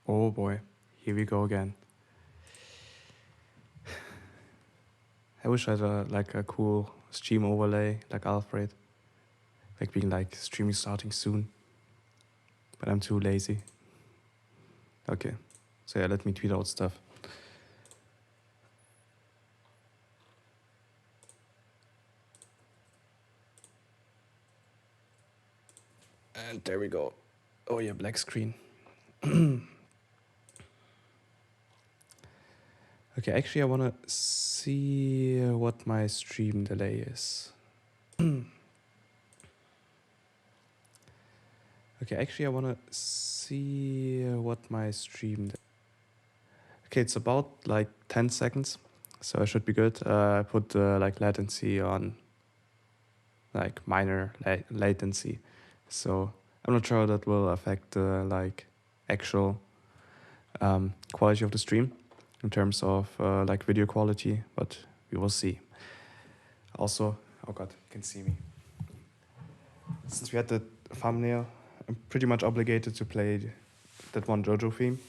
Oh boy, here we go again. I wish I had like a cool stream overlay like Alfred, like being like streaming starting soon, but I'm too lazy. Okay, so yeah, let me tweet out stuff. And there we go. Oh yeah, black screen. Okay, actually I wanna see what my stream delay is. Okay, actually I wanna see what my stream. Okay, it's about like 10 seconds, so I should be good. I put like latency on like minor latency, so I'm not sure that will affect the like actual quality of the stream in terms of like video quality, but we will see. Also, oh god, you can see me. Since we had the thumbnail, I'm pretty much obligated to play that one JoJo theme.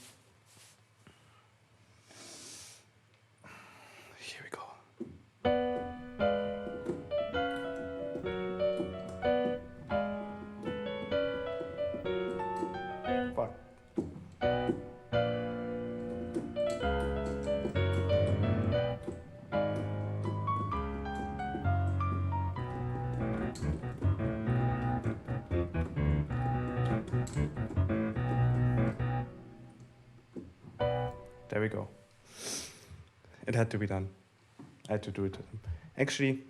Here we go. Fuck. There we go. It had to be done. I had to do it. Actually,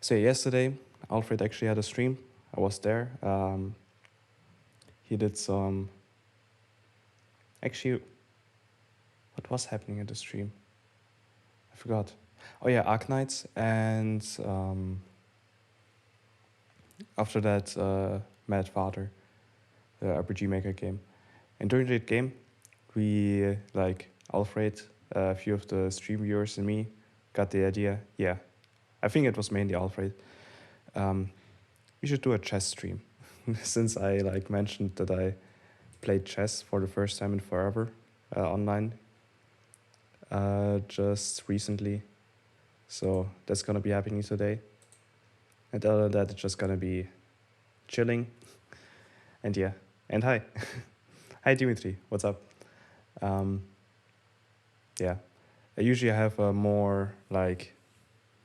so yesterday, Alfred actually had a stream. I was there. He did some. Actually, what was happening in the stream? I forgot. Oh yeah, Arknights, and after that, Mad Father, the RPG Maker game. And during that game, we like Alfred, a few of the stream viewers, and me got the idea. Yeah, I think it was mainly Alfred. We should do a chess stream, since I like mentioned that I played chess for the first time in forever online just recently. So that's gonna be happening today. And other than that, it's just gonna be chilling. And yeah, and hi, hi Dimitri, what's up? Yeah, I usually have a more like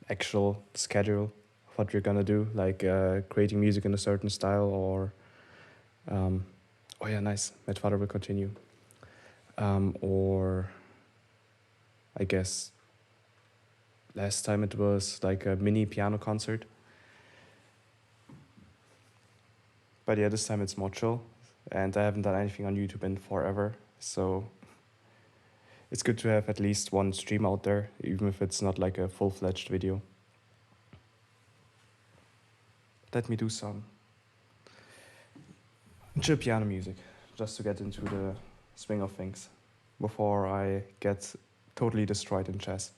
actual schedule of what we're gonna do, like creating music in a certain style, or oh yeah, nice. My father will continue, or I guess last time it was like a mini piano concert. But yeah, this time it's more chill, and I haven't done anything on YouTube in forever, so it's good to have at least one stream out there, even if it's not like a full-fledged video. Let me do some chill piano music, just to get into the swing of things, before I get totally destroyed in chess.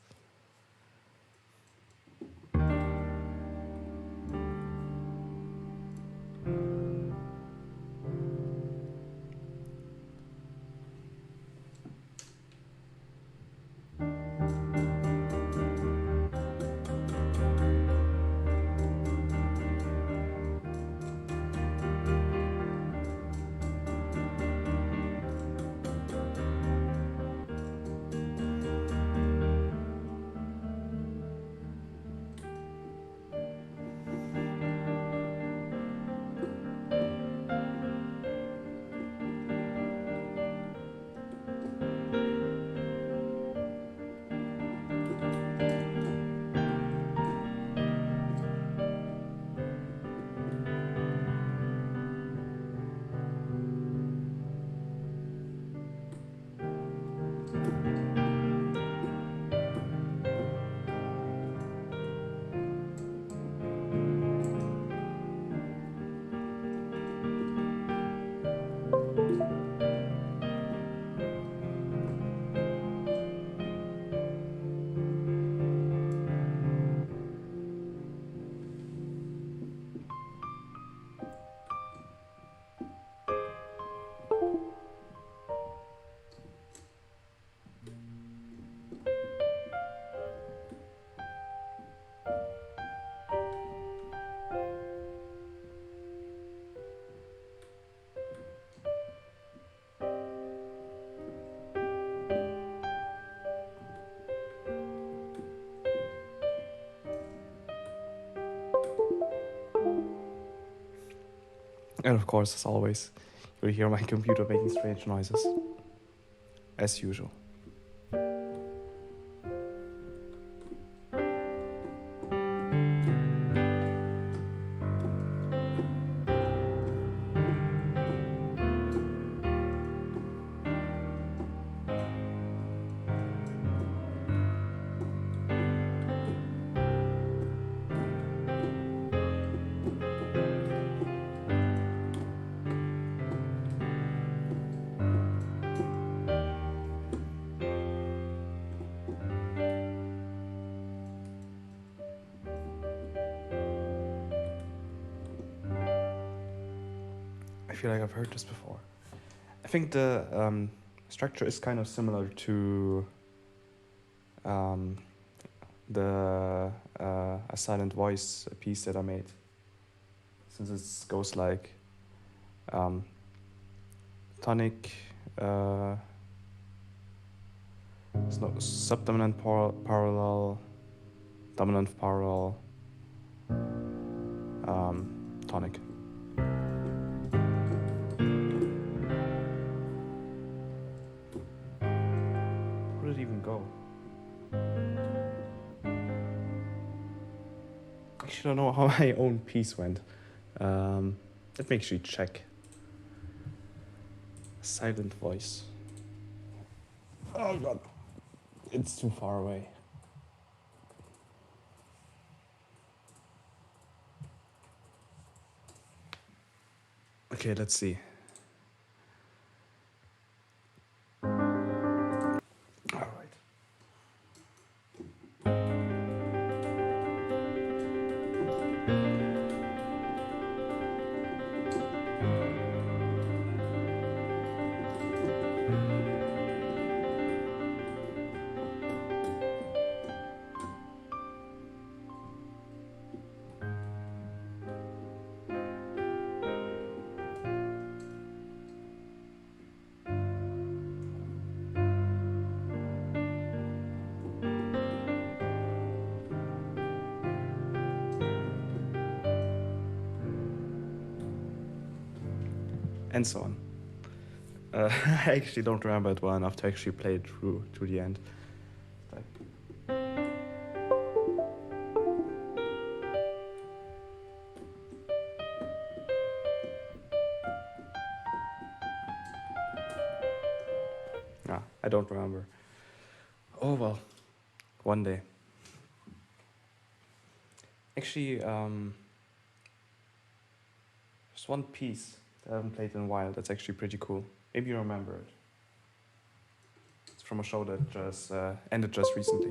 And of course, as always, you'll hear my computer making strange noises, as usual. I feel like I've heard this before. I think the structure is kind of similar to um, the A Silent Voice piece that I made. Since it goes like tonic, it's not subdominant parallel, dominant parallel, tonic. Where did it even go? I actually don't know how my own piece went. Let me actually check. Silent Voice. Oh god, it's too far away. Okay, let's see. All right. And so on. I actually don't remember it well enough to actually play it through to the end. I don't remember. Oh well, one day. Actually, there's one piece that I haven't played in a while that's actually pretty cool. Maybe you remember it. It's from a show that just ended just recently.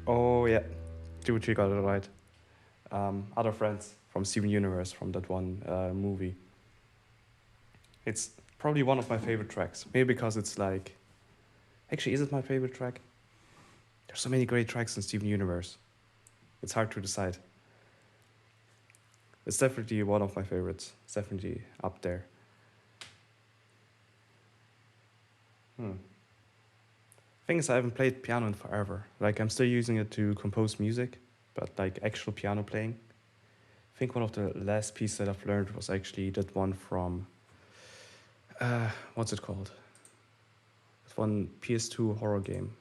Oh yeah, Gucci got it right. Other friends from Steven Universe from that one movie. It's probably one of my favorite tracks. Maybe because it's like, actually, is it my favorite track? There's so many great tracks in Steven Universe. It's hard to decide. It's definitely one of my favorites. It's definitely up there. Thing is, I haven't played piano in forever. Like, I'm still using it to compose music, but like actual piano playing. I think one of the last pieces that I've learned was actually that one from, what's it called? That one PS2 horror game.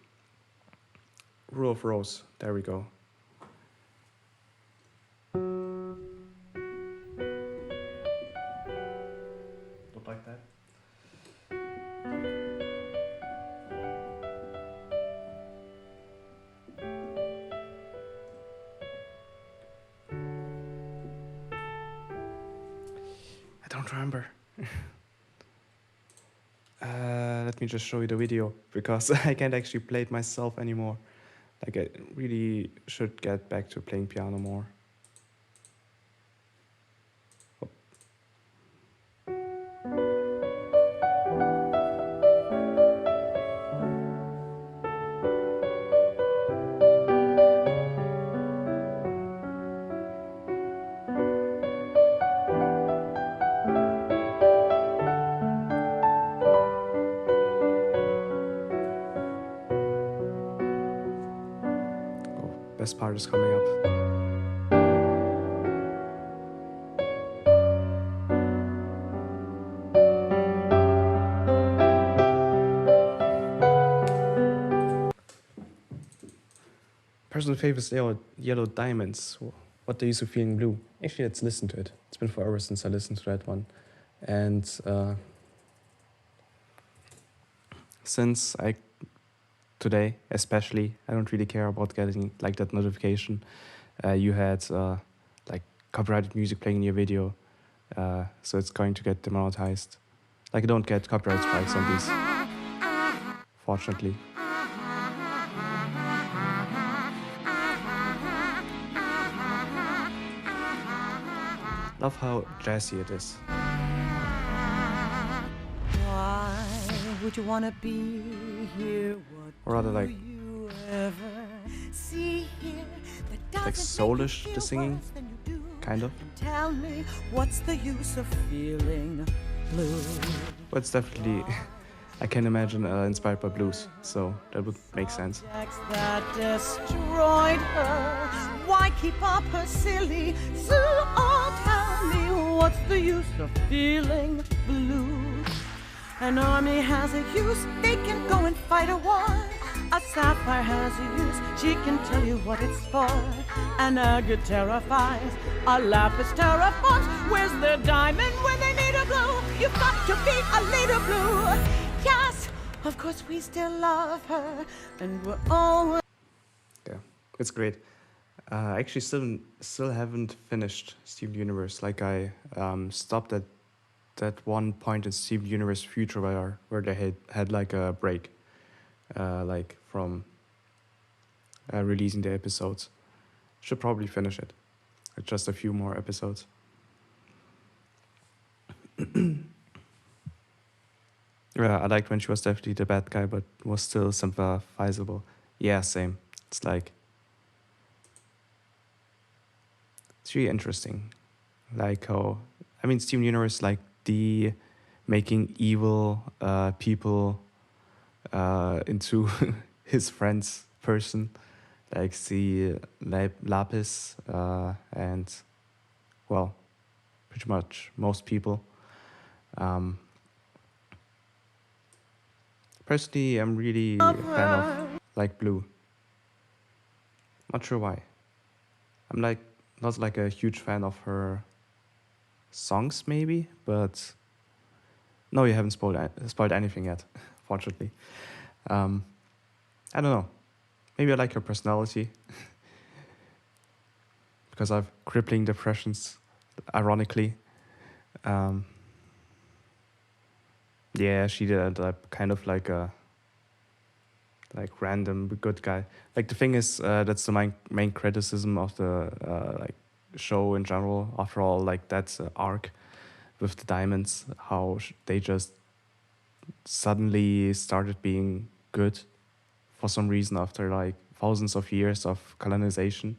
Rule of Rose. There we go. don't remember. Let me just show you the video because I can't actually play it myself anymore. Like I really should get back to playing piano more. Oh, best part is coming up. Personal favorite is Yellow Diamonds. What They Use of Feeling Blue. Actually, let's listen to it. It's been forever since I listened to that one. And since today, especially, I don't really care about getting like that notification. You had like copyrighted music playing in your video. So it's going to get demonetized. Like I don't get copyright strikes on these, fortunately. Love how jazzy it is. Why would you wanna be here? What Or rather like you ever see here that like doesn't make you soulish, feel the singing, worse than you do? kind of. Tell me, what's the use of feeling blue? But it's definitely, I can imagine, inspired by blues, so that would make sense. Objects that destroyed her. Why keep up her silly zoo? Oh, tell me, what's the use of feeling blue? An army has a use, they can go and fight a war. A sapphire has a use, she can tell you what it's for. An agate terrifies, a lapis terrifies. Where's the diamond when they need a blue? You've got to be a lady blue. Yes, of course we still love her, and we're always... Yeah, it's great. I actually still haven't finished Steven Universe. Like I stopped at that one point in Steven Universe Future where they had like a break, like from releasing the episodes. Should probably finish it. Just a few more episodes. Yeah, I liked when she was definitely the bad guy, but was still sympathizable. Yeah, same. It's like it's really interesting. Like how I mean, Steven Universe, like the making evil people into his friends person, like the Lapis and well, pretty much most people. Personally, I'm really a fan of like Blue. Not sure why. I'm like not like a huge fan of her songs, maybe, but no, you haven't spoiled anything yet, fortunately. I don't know. Maybe I like her personality because I have crippling depressions, ironically. Yeah, she did kind of like a random good guy. Like the thing is, that's the main criticism of the like show in general. After all, like that's an arc with the diamonds, how they just suddenly started being good for some reason after like thousands of years of colonization.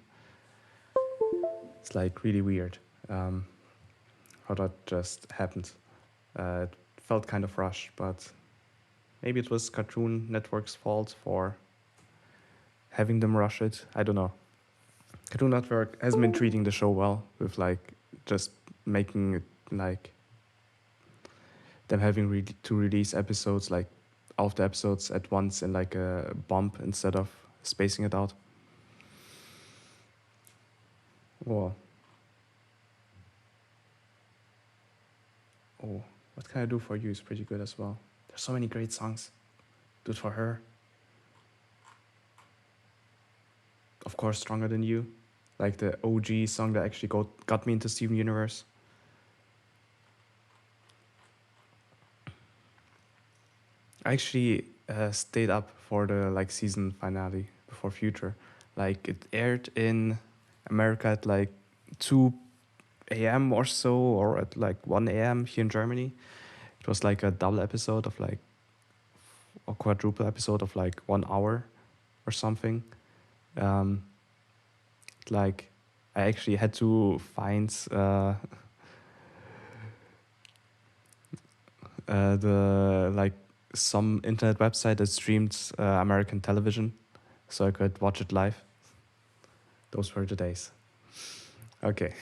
It's like really weird how that just happened. It felt kind of rushed, but maybe it was Cartoon Network's fault for having them rush it. I don't know. Cartoon Network hasn't been treating the show well with like just making it like them having to release episodes like all of the episodes at once in like a bump instead of spacing it out. Or oh, What Can I Do For You is pretty good as well. There's so many great songs. Do It For Her. Of course, Stronger Than You. Like the OG song that actually got me into Steven Universe. I actually stayed up for the like season finale before Future. Like it aired in America at like 2 a.m. or so, or at like 1 a.m. here in Germany. It was like a double episode of like, a quadruple episode of like 1 hour or something. Um, like I actually had to find the like some internet website that streamed American television, so I could watch it live. Those were the days. Okay.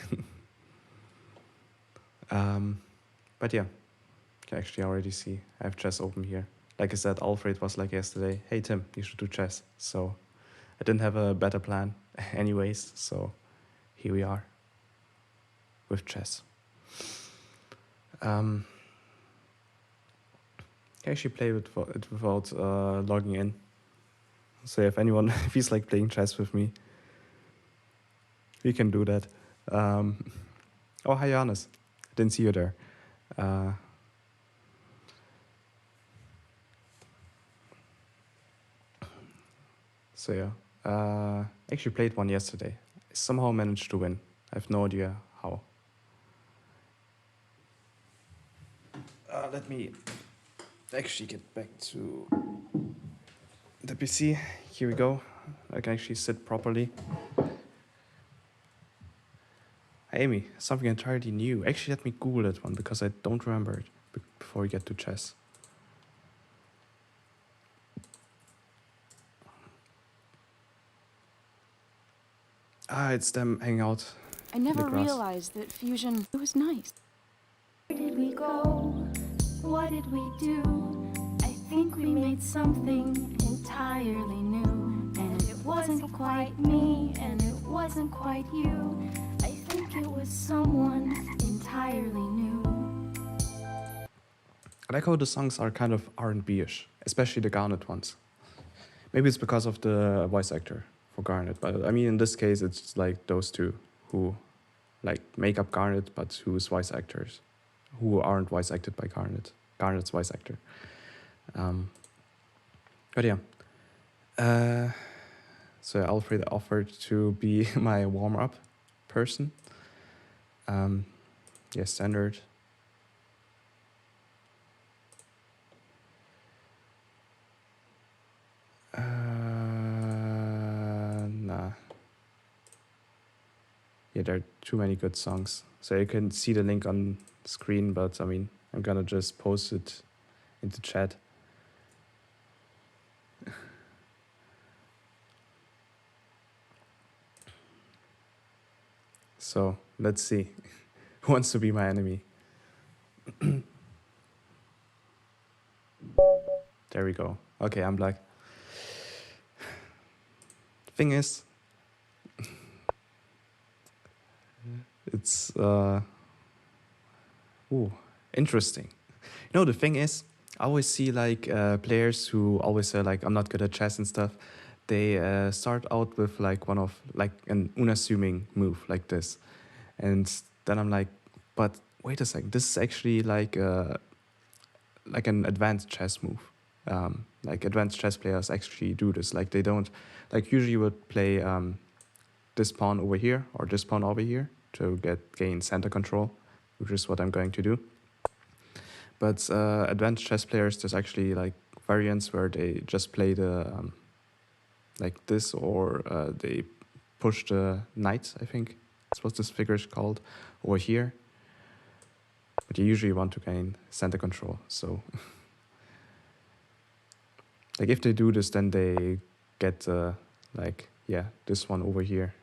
But yeah, you can actually already see I have chess open here. Like I said, Alfred was like yesterday, hey Tim, you should do chess. So I didn't have a better plan anyways, so here we are with chess. I actually play it without logging in. So if anyone feels like playing chess with me, we can do that. Oh, hi Johannes. Didn't see you there. So yeah, actually played one yesterday. I somehow managed to win. I have no idea how. Let me actually get back to the PC. Here we go. I can actually sit properly. Hey, Amy, something entirely new. Actually, let me Google that one because I don't remember it before we get to chess. It's them hanging out. I never realized that fusion was nice. Where did we go? What did we do? I think we made something entirely new. And it wasn't quite me, and it wasn't quite you. I think it was someone entirely new. I like how the songs are kind of R&B-ish, especially the Garnet ones. Maybe it's because of the voice actor for Garnet, but I mean in this case it's like those two who like make up Garnet, but who's voice actors, who aren't voice acted by Garnet. Garnet's voice actor. But yeah. So Alfred offered to be my warm-up person. Yeah, standard. Nah. Yeah, there are too many good songs. So you can see the link on screen, but I mean, I'm gonna just post it into chat. So let's see. Who wants to be my enemy? There we go. Okay, I'm black. Thing is, it's interesting. You know, the thing is, I always see like players who always say like I'm not good at chess and stuff. They start out with like one of like an unassuming move like this, and then I'm like, but wait a second, this is actually like an advanced chess move. Like advanced chess players actually do this. Like they don't, like usually you would play this pawn over here or this pawn over here to gain center control, which is what I'm going to do. But advanced chess players, there's actually like variants where they just play the like this, or they push the knight, I think that's what this figure is called, over here. But you usually want to gain center control, so like if they do this, then they get like, yeah, this one over here.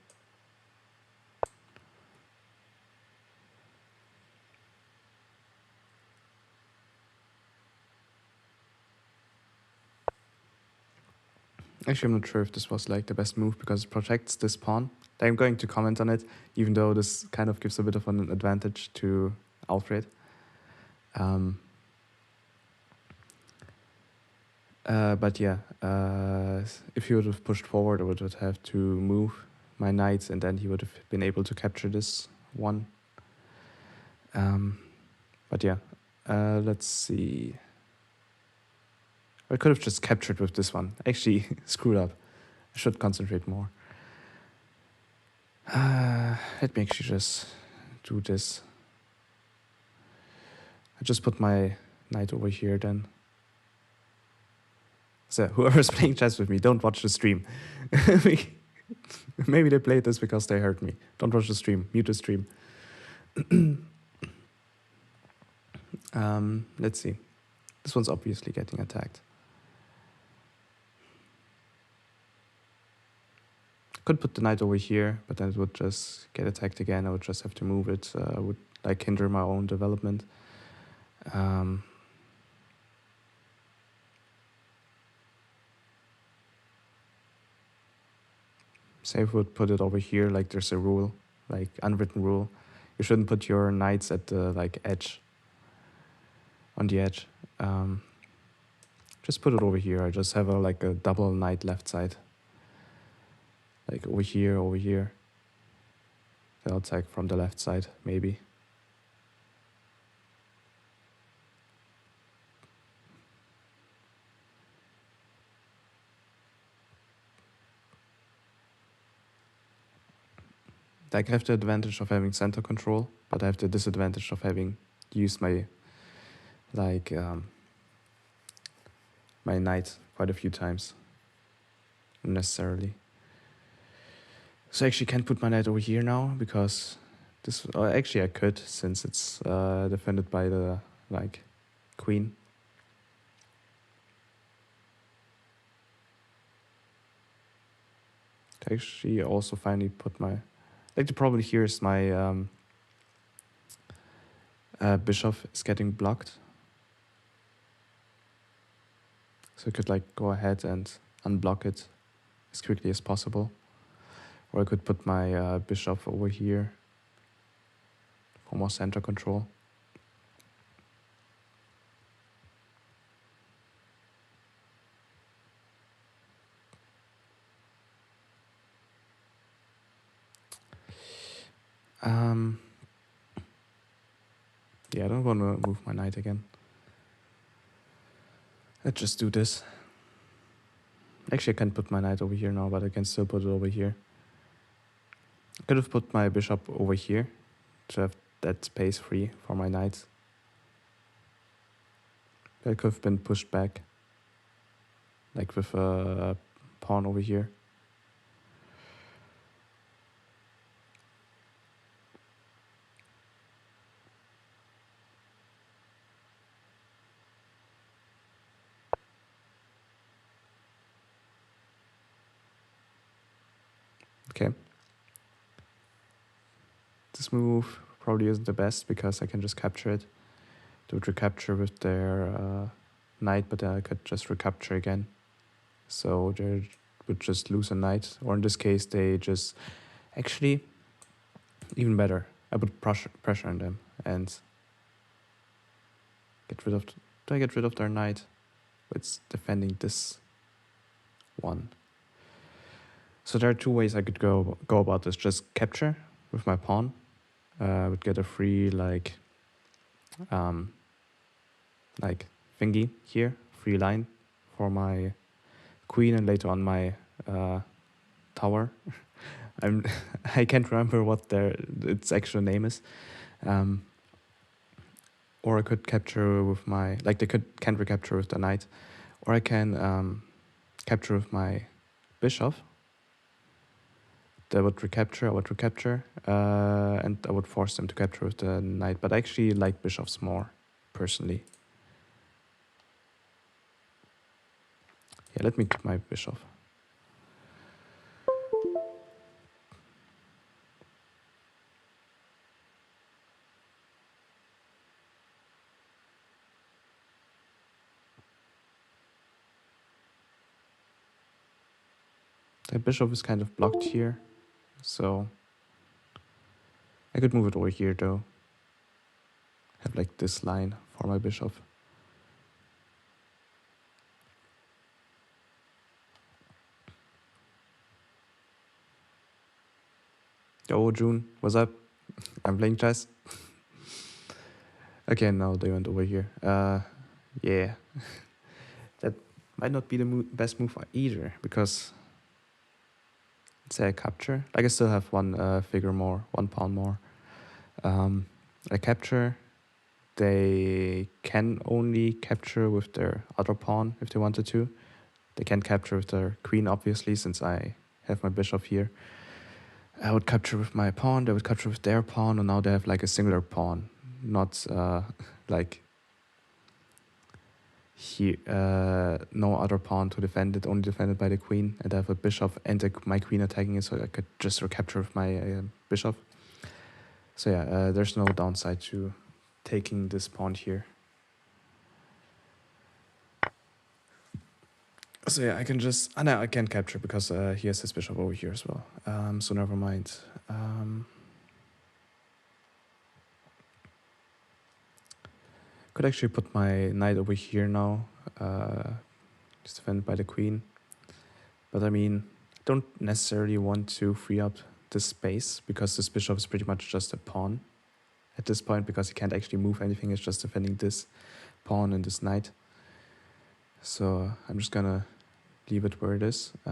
Actually, I'm not sure if this was like the best move because it protects this pawn. I'm going to comment on it, even though this kind of gives a bit of an advantage to Alfred. But yeah, if he would have pushed forward, I would have to move my knight, and then he would have been able to capture this one. But yeah, let's see. I could have just captured with this one. Actually, screwed up. I should concentrate more. Let me actually just do this. I just put my knight over here then. So whoever's playing chess with me, don't watch the stream. Maybe they played this because they heard me. Don't watch the stream. Mute the stream. Let's see. This one's obviously getting attacked. Could put the knight over here, but then it would just get attacked again. I would just have to move it. Would like hinder my own development. Save would put it over here, like there's a rule, like unwritten rule. You shouldn't put your knights at the like edge, on the edge. Just put it over here. I just have like a double knight left side. Like over here, over here. I'll attack from the left side, maybe. Like I have the advantage of having center control, but I have the disadvantage of having used my like my knight quite a few times unnecessarily. So I actually can't put my knight over here now because this actually I could, since it's defended by the like queen. I actually also finally put my like the problem here is my bishop is getting blocked. So I could like go ahead and unblock it as quickly as possible. Or I could put my bishop over here for more center control. Yeah, I don't want to move my knight again. Let's just do this. Actually, I can't put my knight over here now, but I can still put it over here. I could have put my bishop over here to have that space free for my knight. That could have been pushed back, like with a pawn over here. Okay. This move probably isn't the best because I can just capture it. They would recapture with their knight, but then I could just recapture again. So they would just lose a knight, or in this case, they just actually even better. I put pressure on them and get rid of. Do I get rid of their knight? It's defending this one. So there are two ways I could go about this. Just capture with my pawn. I would get a free like thingy here, free line for my queen, and later on my tower. I can't remember what its actual name is. Or I could capture with my they can't recapture with the knight, or I can capture with my bishop. They would recapture, I would recapture, and I would force them to capture with the knight. But I actually like bishops more, personally. Yeah, let me get my bishop. The bishop is kind of blocked here, so I could move it over here though. Have like this line for my bishop. Yo, June, what's up? I'm playing chess. Okay, now they went over here. Yeah. might not be the best move either, because let's say I capture. Like I still have one figure more, 1 pawn more. I capture. They can only capture with their other pawn if they wanted to. They can't capture with their queen, obviously, since I have my bishop here. I would capture with my pawn, they would capture with their pawn, and now they have like a singular pawn. Not like here, no other pawn to defend it, only defended by the queen. And I have a bishop and my queen attacking it, so I could just recapture with my bishop. So yeah, there's no downside to taking this pawn here. So yeah, I can just... no, I can't capture because he has his bishop over here as well. So never mind. Could actually put my knight over here now. Just defended by the queen. But I mean, I don't necessarily want to free up this space because this bishop is pretty much just a pawn at this point, because he can't actually move anything. It's just defending this pawn and this knight. So I'm just gonna leave it where it is. I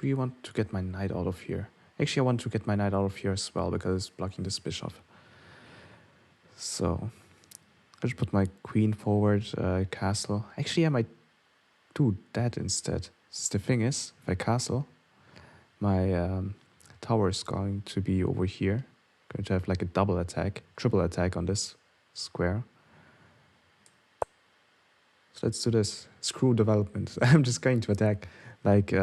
really want to get my knight out of here. Actually, I want to get my knight out of here as well because it's blocking this bishop. So I just put my queen forward, castle. Actually, I might do that instead. The thing is, if I castle, my tower is going to be over here. Going to have like a double attack, triple attack on this square. So let's do this. Screw development. I'm just going to attack. Like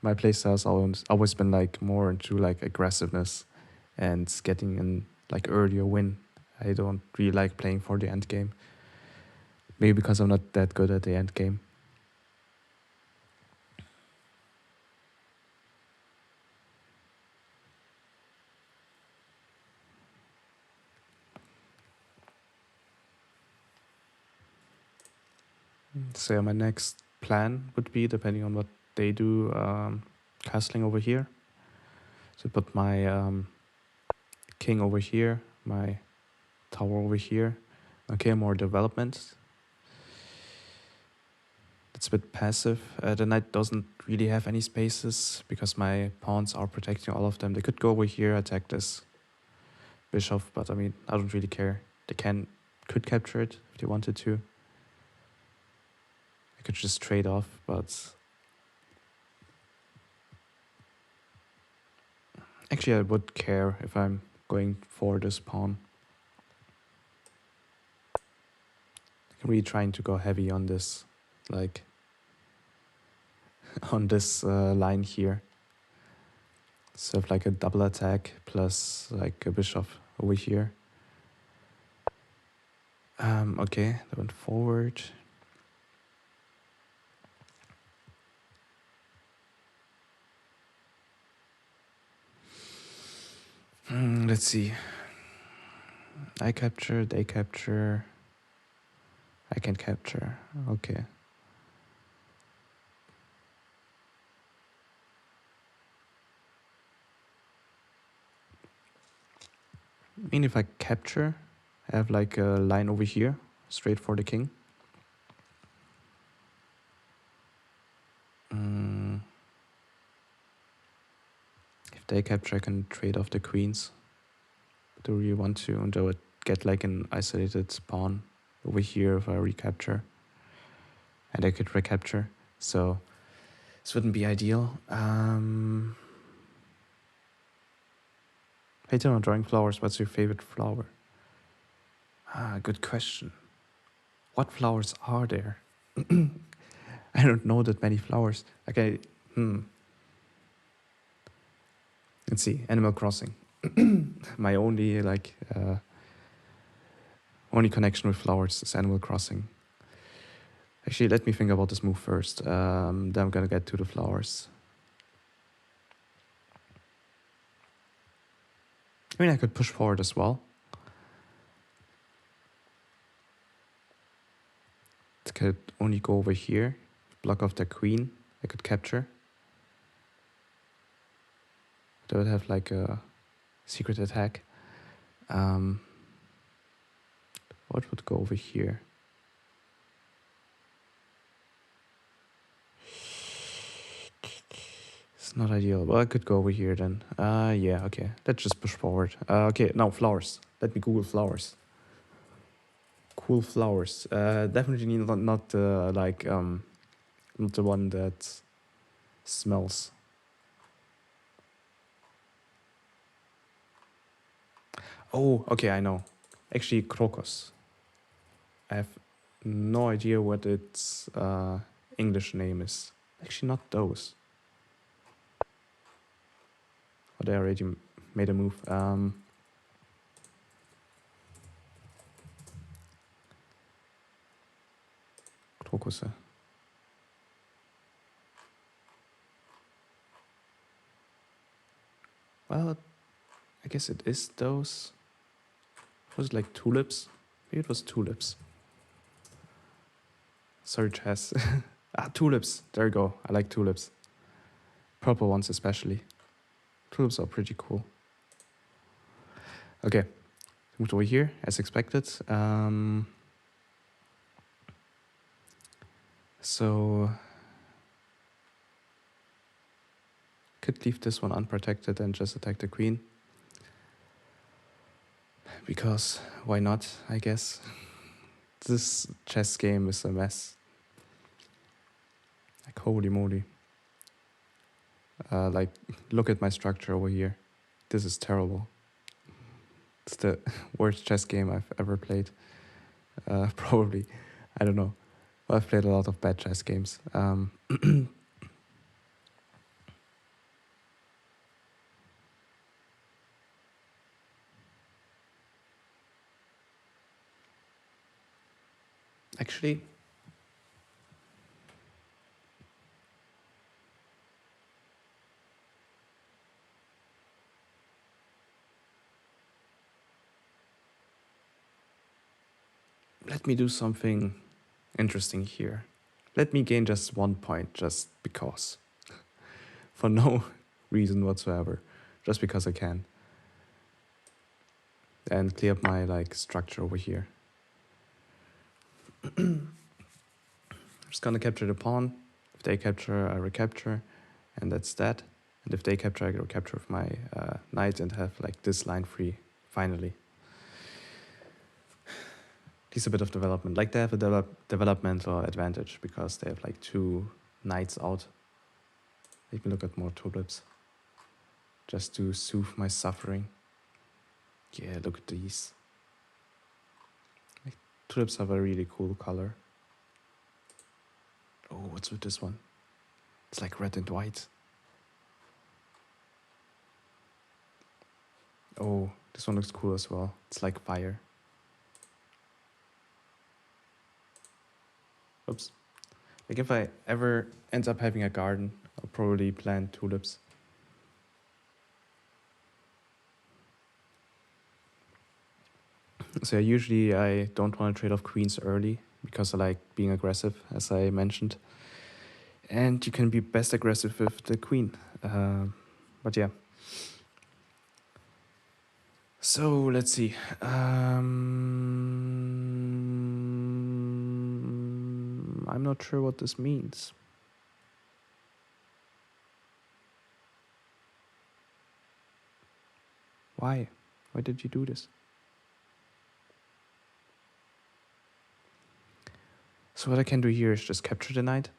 my playstyle has always been like more into like aggressiveness and getting in like earlier win. I don't really like playing for the end game. Maybe because I'm not that good at the end game. So my next plan would be, depending on what they do, castling over here. So put my king over here, my tower over here. Okay, more development. It's a bit passive. The knight doesn't really have any spaces because my pawns are protecting all of them. They could go over here, attack this bishop, but I mean, I don't really care. They could capture it if they wanted to. I could just trade off, but actually I would care if I'm going for this pawn. I'm really trying to go heavy on this, like on this line here. So have like a double attack plus like a bishop over here. Okay, they went forward. Let's see. I capture, they capture. I can capture. Okay. I mean, if I capture, I have like a line over here, straight for the king. If they capture, I can trade off the queens. But I really want to, and I would get like an isolated pawn over here if I recapture. And I could recapture. So this wouldn't be ideal. Hey Tim, I'm drawing flowers. What's your favorite flower? Good question. What flowers are there? I don't know that many flowers. Okay, Let's see, Animal Crossing. My only only connection with flowers is Animal Crossing. Actually, let me think about this move first. Then I'm gonna get to the flowers. I mean, I could push forward as well. It could only go over here, block off the queen. I could capture. they would have like a secret attack. What would go over here? It's not ideal. Well, I could go over here then. Yeah, okay. Let's just push forward. Okay, now flowers. Let me Google flowers. Cool flowers. Definitely not like not the one that smells. Oh, okay, I know. Actually, crocus. I have no idea what its English name is. Actually, not those. Oh, they already made a move. Crocus. Well, I guess it is those. Was it like tulips? Maybe it was tulips. Sorry, Chess. Tulips. There you go. I like tulips. Purple ones especially. Tulips are pretty cool. Okay. Moved over here, as expected. So... could leave this one unprotected and just attack the queen. Because why not, I guess. This chess game is a mess. Like, holy moly. Like, look at my structure over here. This is terrible. It's the worst chess game I've ever played. Probably. I don't know. I've played a lot of bad chess games. Actually, let me do something interesting here. Let me gain just 1 point, just because. For no reason whatsoever. Just because I can. And clear up my like structure over here. I'm just gonna capture the pawn. If they capture, I recapture, and that's that. And if they capture, I recapture with my knight and have like this line free, finally. At least a bit of development. Like they have a developmental advantage because they have like 2 knights out. Let me look at more tulips. Just to soothe my suffering. Yeah, look at these. Tulips have a really cool color. Oh, what's with this one? It's like red and white. Oh, this one looks cool as well. It's like fire. Oops. Like if I ever end up having a garden, I'll probably plant tulips. So usually I don't want to trade off queens early because I like being aggressive, as I mentioned. And you can be best aggressive with the queen. But yeah. So let's see. I'm not sure what this means. Why? Why did you do this? So what I can do here is just capture the knight.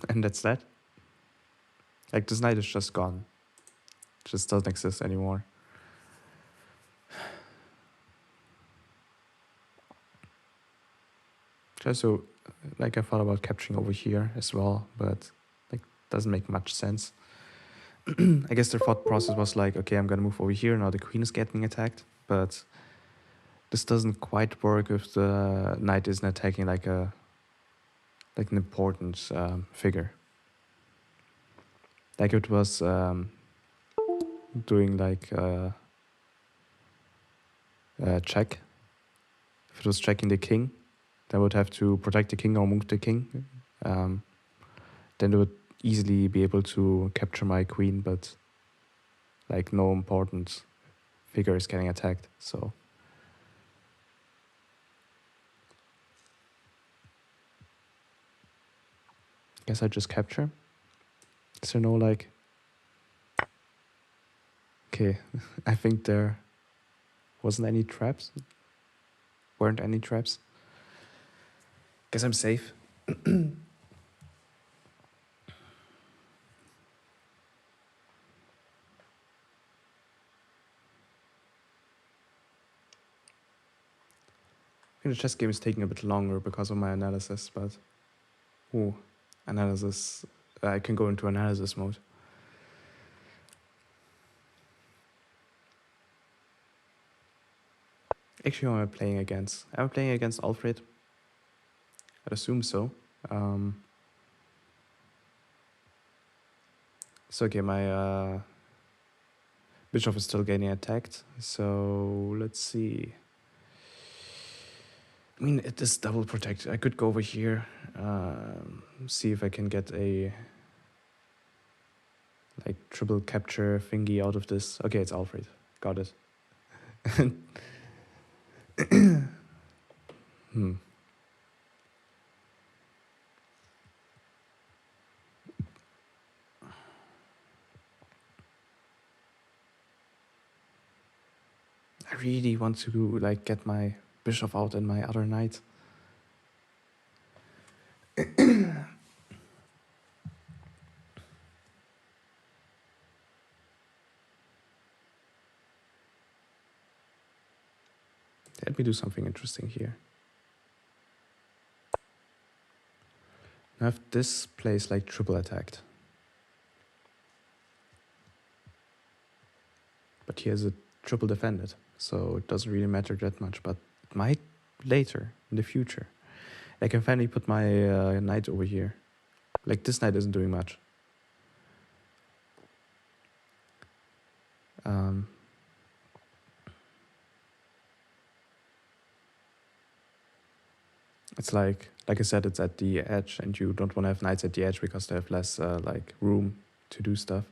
And that's that. Like this knight is just gone. It just doesn't exist anymore. Just so, like I thought about capturing over here as well, but like doesn't make much sense. I guess their thought process was like, okay, I'm gonna move over here, now the queen is getting attacked, but this doesn't quite work if the knight isn't attacking like an important figure. Like it was doing like a check. If it was checking the king, they would have to protect the king or move the king. Then they would easily be able to capture my queen, but like no important figure is getting attacked, so. Guess I just capture. Is there no like... Okay, I think there wasn't any traps. Weren't any traps. Guess I'm safe. I think the chess game is taking a bit longer because of my analysis, but... Ooh, analysis... I can go into analysis mode. Actually, who am I playing against? Am I playing against Alfred? I'd assume so. So okay, my bishop is still getting attacked, so let's see. I mean, it is double protected. I could go over here, see if I can get a like triple capture thingy out of this. Okay, it's Alfred. Got it. I really want to like get my bishop out and my other knight. Let me do something interesting here. Now if this plays like triple attacked. But he has a triple defended, so it doesn't really matter that much, but it might later, in the future. I can finally put my knight over here. Like, this knight isn't doing much. It's like I said, it's at the edge, and you don't want to have knights at the edge because they have less like room to do stuff.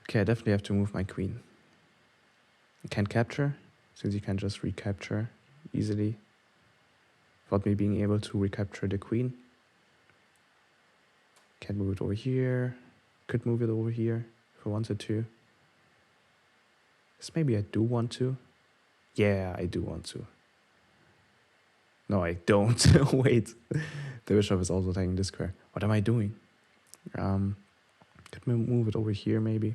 Okay, I definitely have to move my queen. I can't capture, since you can just recapture easily without me being able to recapture the queen. Can't move it over here. Could move it over here if I wanted to. Guess maybe I do want to. Yeah, I do want to. No, I don't. Wait. The bishop is also taking this square. What am I doing? Could move it over here maybe.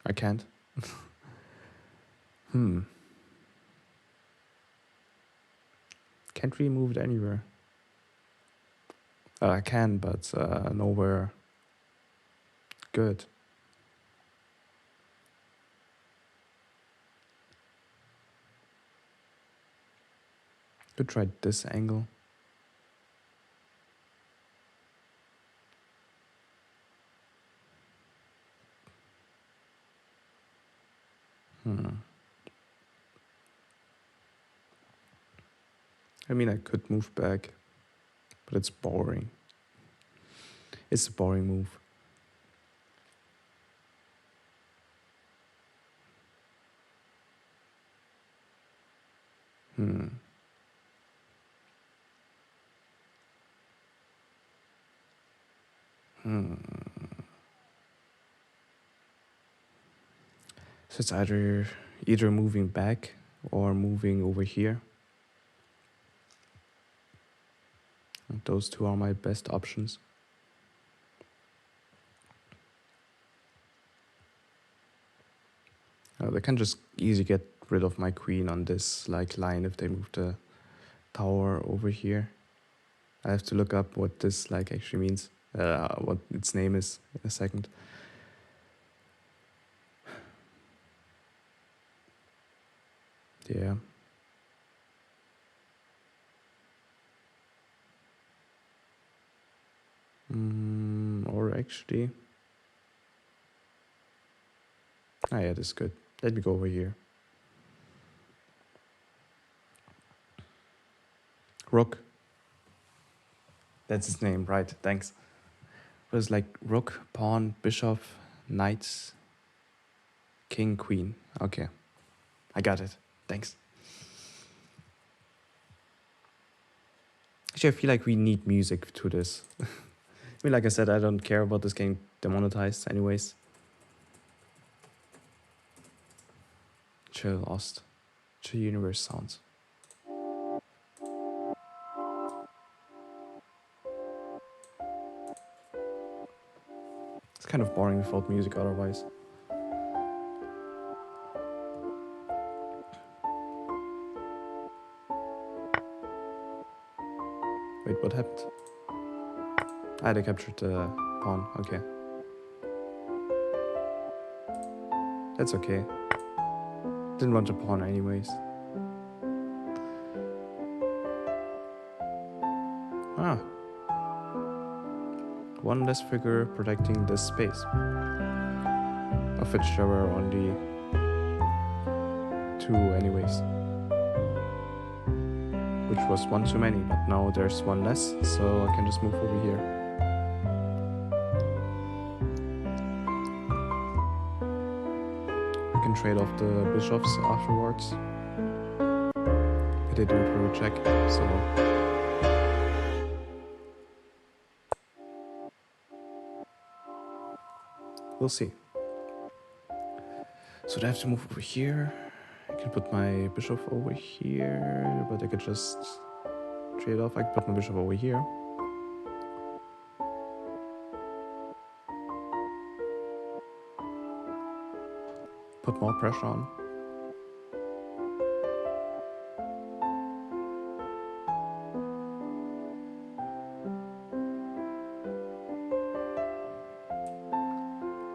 I can't. Can't really move it anywhere. I can, but nowhere good. Could try this angle. I mean, I could move back, but it's boring. It's a boring move. So it's either moving back or moving over here. And those two are my best options. They can just easily get rid of my queen on this like line if they move the tower over here. I have to look up what this like actually means, what its name is in a second. Yeah. Or actually... Ah, yeah, this is good. Let me go over here. Rook. That's his name, right? Thanks. It was like rook, pawn, bishop, knight, king, queen. Okay. I got it. Thanks. Actually, I feel like we need music to this. I mean, like I said, I don't care about this getting demonetized anyways. Chill Ost. Chill Universe sounds. It's kind of boring without music otherwise. Wait, what happened? Ah, they captured the pawn. Okay. That's okay. Didn't want a pawn anyways. Ah. One less figure protecting this space. Of which there were only 2 anyways. Which was 1 too many, but now there's 1 less, so I can just move over here. We can trade off the bishops afterwards. But they do through a check, so... we'll see. So I have to move over here. I can put my bishop over here, but I could just trade off. I could put my bishop over here. Put more pressure on.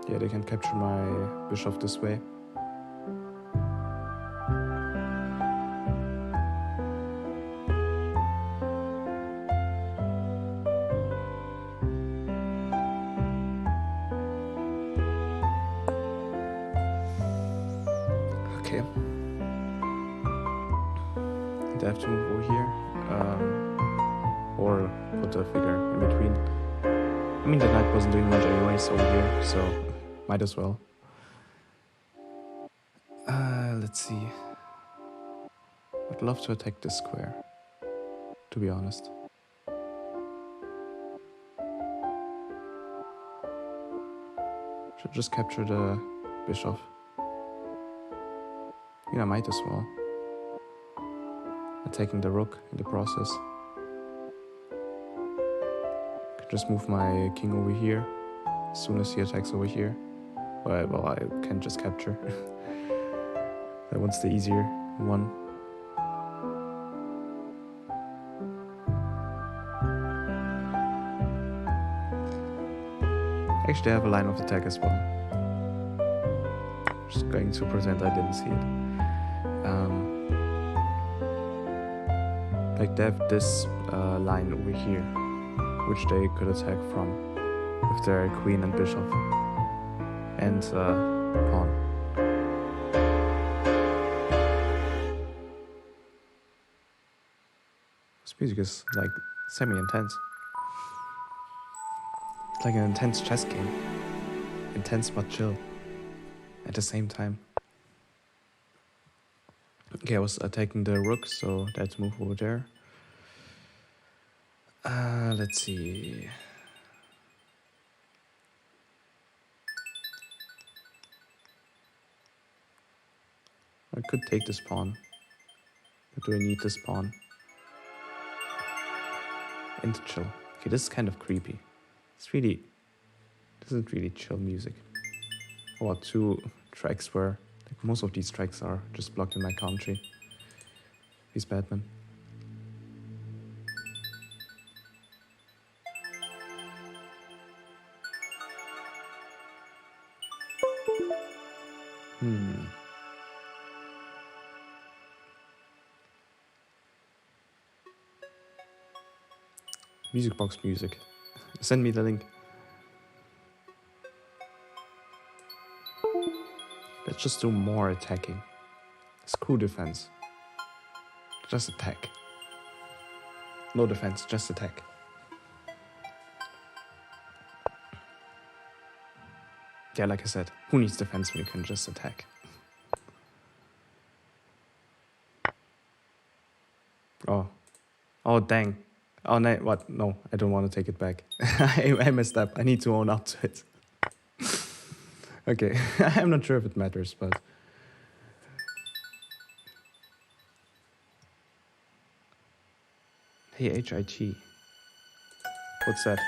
Yeah, they can capture my bishop this way. Okay. I have to move over here. Or put a figure in between. I mean, the knight wasn't doing much anyways over here, so might as well. Let's see. I'd love to attack this square, to be honest. Should just capture the bishop. Yeah, I might as well. Attacking the rook in the process. Could just move my king over here as soon as he attacks over here. Well, I can just capture. That one's the easier one. Actually, I have a line of attack as well. Just going to pretend I didn't see it. Like they have this line over here, which they could attack from with their queen and bishop and pawn. This music is like semi-intense. It's like an intense chess game. Intense but chill at the same time. Okay, I was attacking the rook, so I had to move over there. Let's see. I could take this pawn. But do I need this pawn? And chill. Okay, this is kind of creepy. This isn't really chill music. Oh, 2 tracks where like most of these tracks are just blocked in my country. He's Batman. Music box music. Send me the link. Let's just do more attacking. Screw defense. Just attack. No defense, just attack. Yeah, like I said, who needs defense when you can just attack? Oh. Oh, dang. Oh, no, what? No, I don't want to take it back. I messed up. I need to own up to it. Okay, I'm not sure if it matters, but... Hey, HIT. What's that?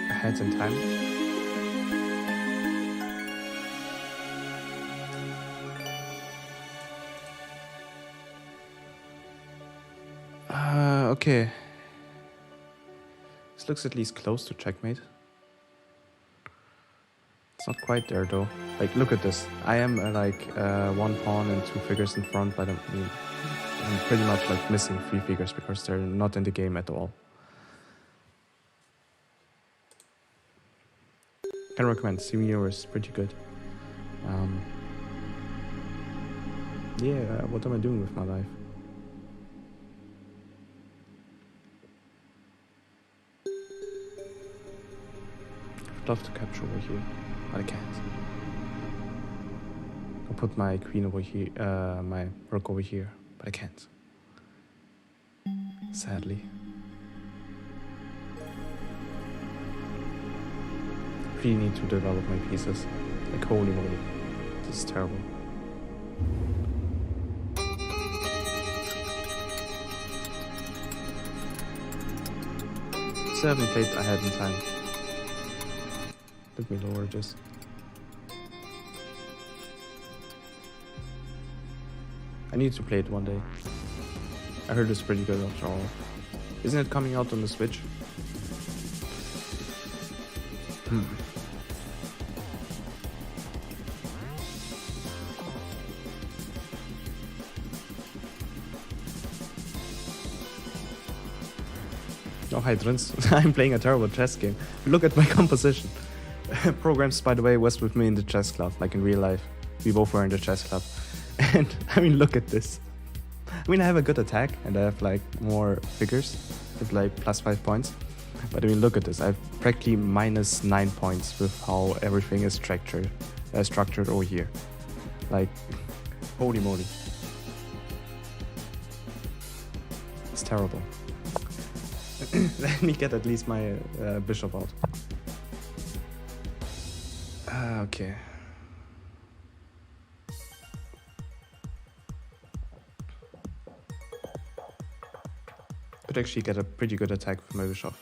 Ahead in time? Okay. This looks at least close to checkmate. It's not quite there though. Like, look at this. I am one pawn and 2 figures in front, but I'm pretty much like missing 3 figures because they're not in the game at all. Can recommend. Simio is pretty good. Yeah, what am I doing with my life? I'd love to capture over here, but I can't. I'll put my queen over here, my rook over here, but I can't. Sadly. Really need to develop my pieces. Like, holy moly. This is terrible. Still haven't played ahead in time. Let me lower this. I need to play it one day. I heard it's pretty good after all. Isn't it coming out on the Switch? Oh, hi, Drins. I'm playing a terrible chess game. Look at my composition. Programs, by the way, was with me in the chess club, like in real life. We both were in the chess club. And, I mean, look at this. I mean, I have a good attack, and I have, like, more figures with, like, +5 points. But, I mean, look at this. I have practically -9 points with how everything is structured over here. Like, holy moly. It's terrible. Let me get at least my bishop out. Okay. Could actually get a pretty good attack with my bishop.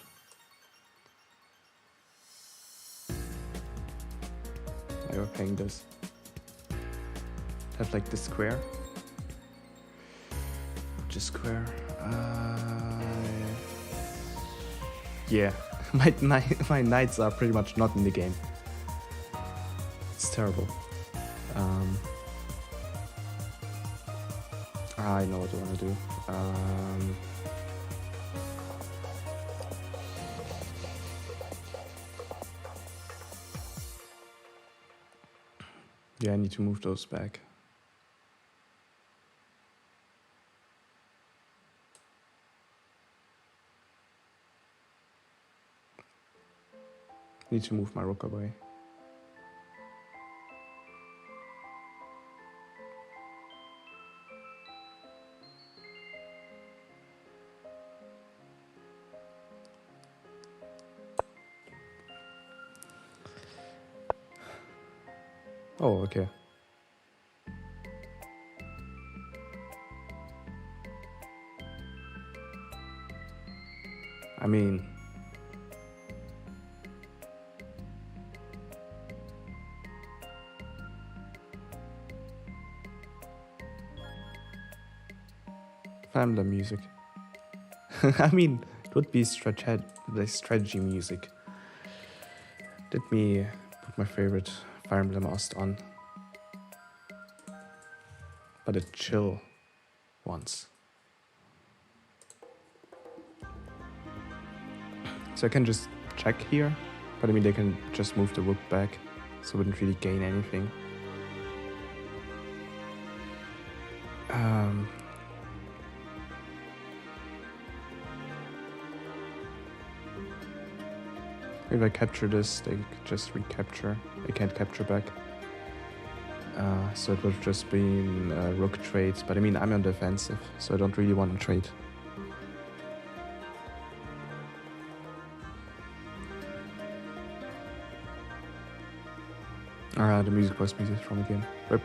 I were playing this. Have like this square. Which is square. Yeah, my knights are pretty much not in the game. It's terrible. I know what I want to do. Yeah, I need to move those back. Need to move my rook away. Oh, okay. I mean, Fire music. I mean, it would be strategy music. Let me put my favorite Fire Emblem Ost on. But a chill ones. So I can just check here, but I mean they can just move the rook back, so I wouldn't really gain anything. If I capture this, they just recapture. They can't capture back. So it would have just been rook trade. But I mean, I'm on the offensive, so I don't really want to trade. The music was muted from again. Rip.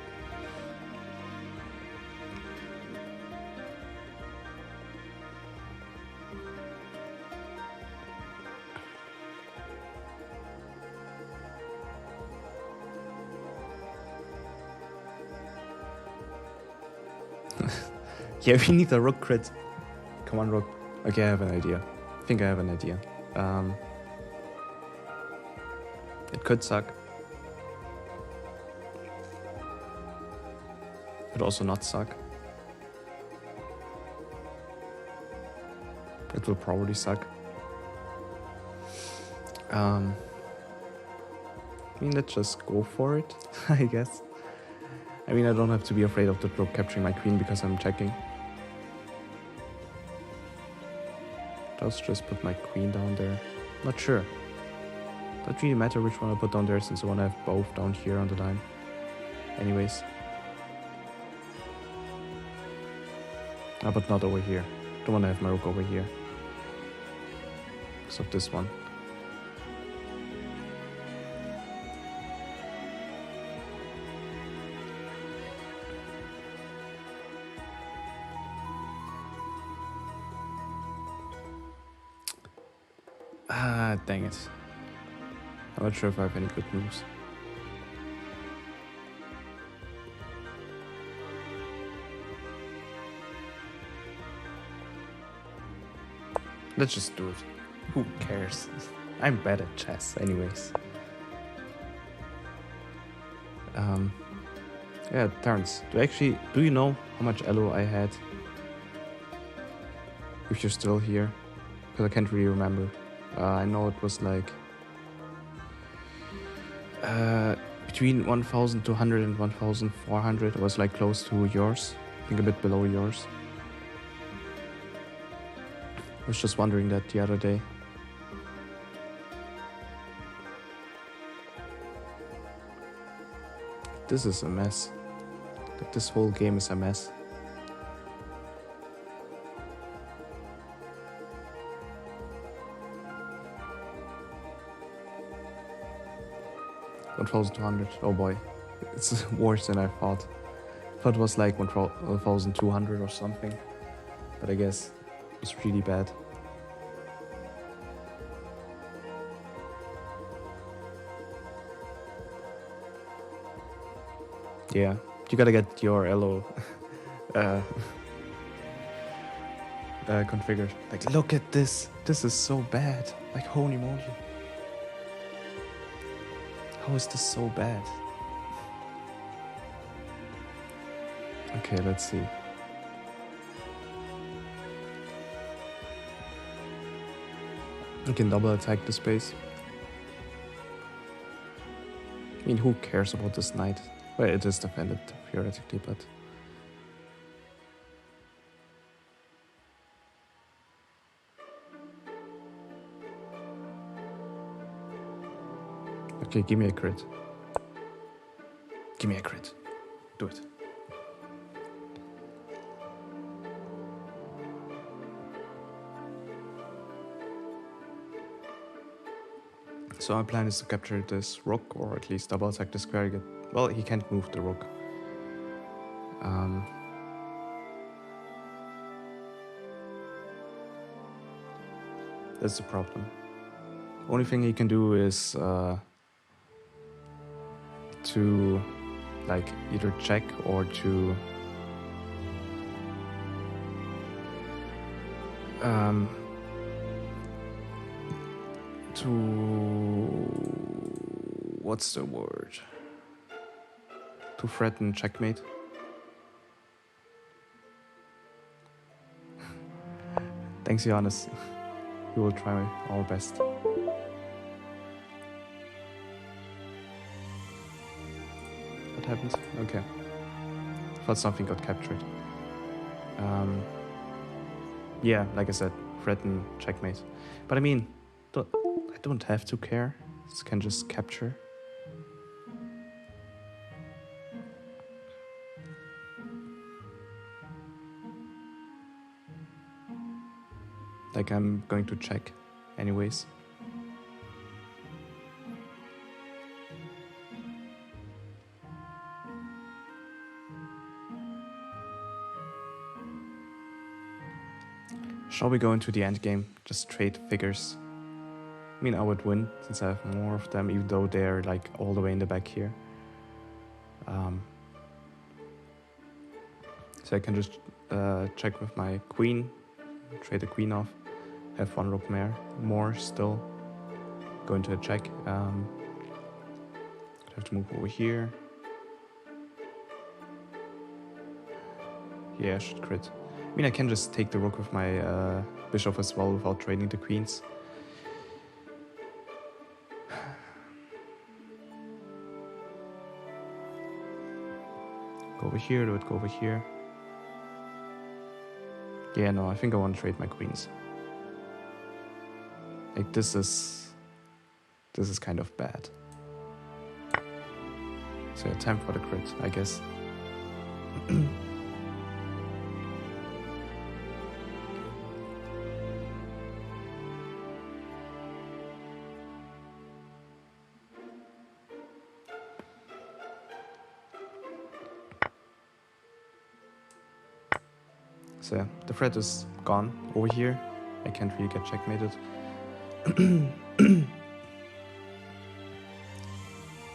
Yeah, we need a rook crit. Come on, rook. Okay, I have an idea. I think I have an idea. It could suck. Could also not suck. It will probably suck. I mean, let's just go for it, I guess. I mean, I don't have to be afraid of the rook capturing my queen because I'm checking. Let's just put my queen down there. Not sure. Doesn't really matter which one I put down there since I want to have both down here on the line. Anyways. But not over here. Don't want to have my rook over here. Because of this one. Dang it. I'm not sure if I have any good moves. Let's just do it. Who cares? I'm bad at chess anyways. Yeah, turns. Do you know how much elo I had? If you're still here. Because I can't really remember. I know it was like between 1,200 and 1,400. It was like close to yours. I think a bit below yours. I was just wondering that the other day. This is a mess. Like, this whole game is a mess. $1,200. Oh boy, it's worse than I thought. I thought it was like 1,200 or something, but I guess it's really bad. Yeah, you gotta get your elo configured. Like, look at this. This is so bad. Like, holy moly. How is this so bad? Okay, let's see. You can double attack the space. I mean, who cares about this knight? Well, it is defended theoretically, but... Okay, give me a crit. Give me a crit. Do it. So my plan is to capture this rook, or at least double attack the square. Well, he can't move the rook. That's the problem. Only thing he can do is to like either check or to what's the word? To threaten checkmate. Thanks, Johannes. We will try our best. What happened? Okay. Thought something got captured. Yeah, like I said, threaten checkmate. But I mean, don't have to care. This can just capture. Like I'm going to check anyways. Shall we go into the end game? Just trade figures. I mean, I would win since I have more of them, even though they're like all the way in the back here. So I can just check with my queen, trade the queen off, have one rook more still. Go into a check. I have to move over here. Yeah, I should crit. I mean, I can just take the rook with my bishop as well without trading the queens. Go over here, do it, go over here. Yeah, no, I think I want to trade my queens. Like, this is kind of bad. So yeah, time for the crit, I guess. So yeah, the threat is gone over here. I can't really get checkmated.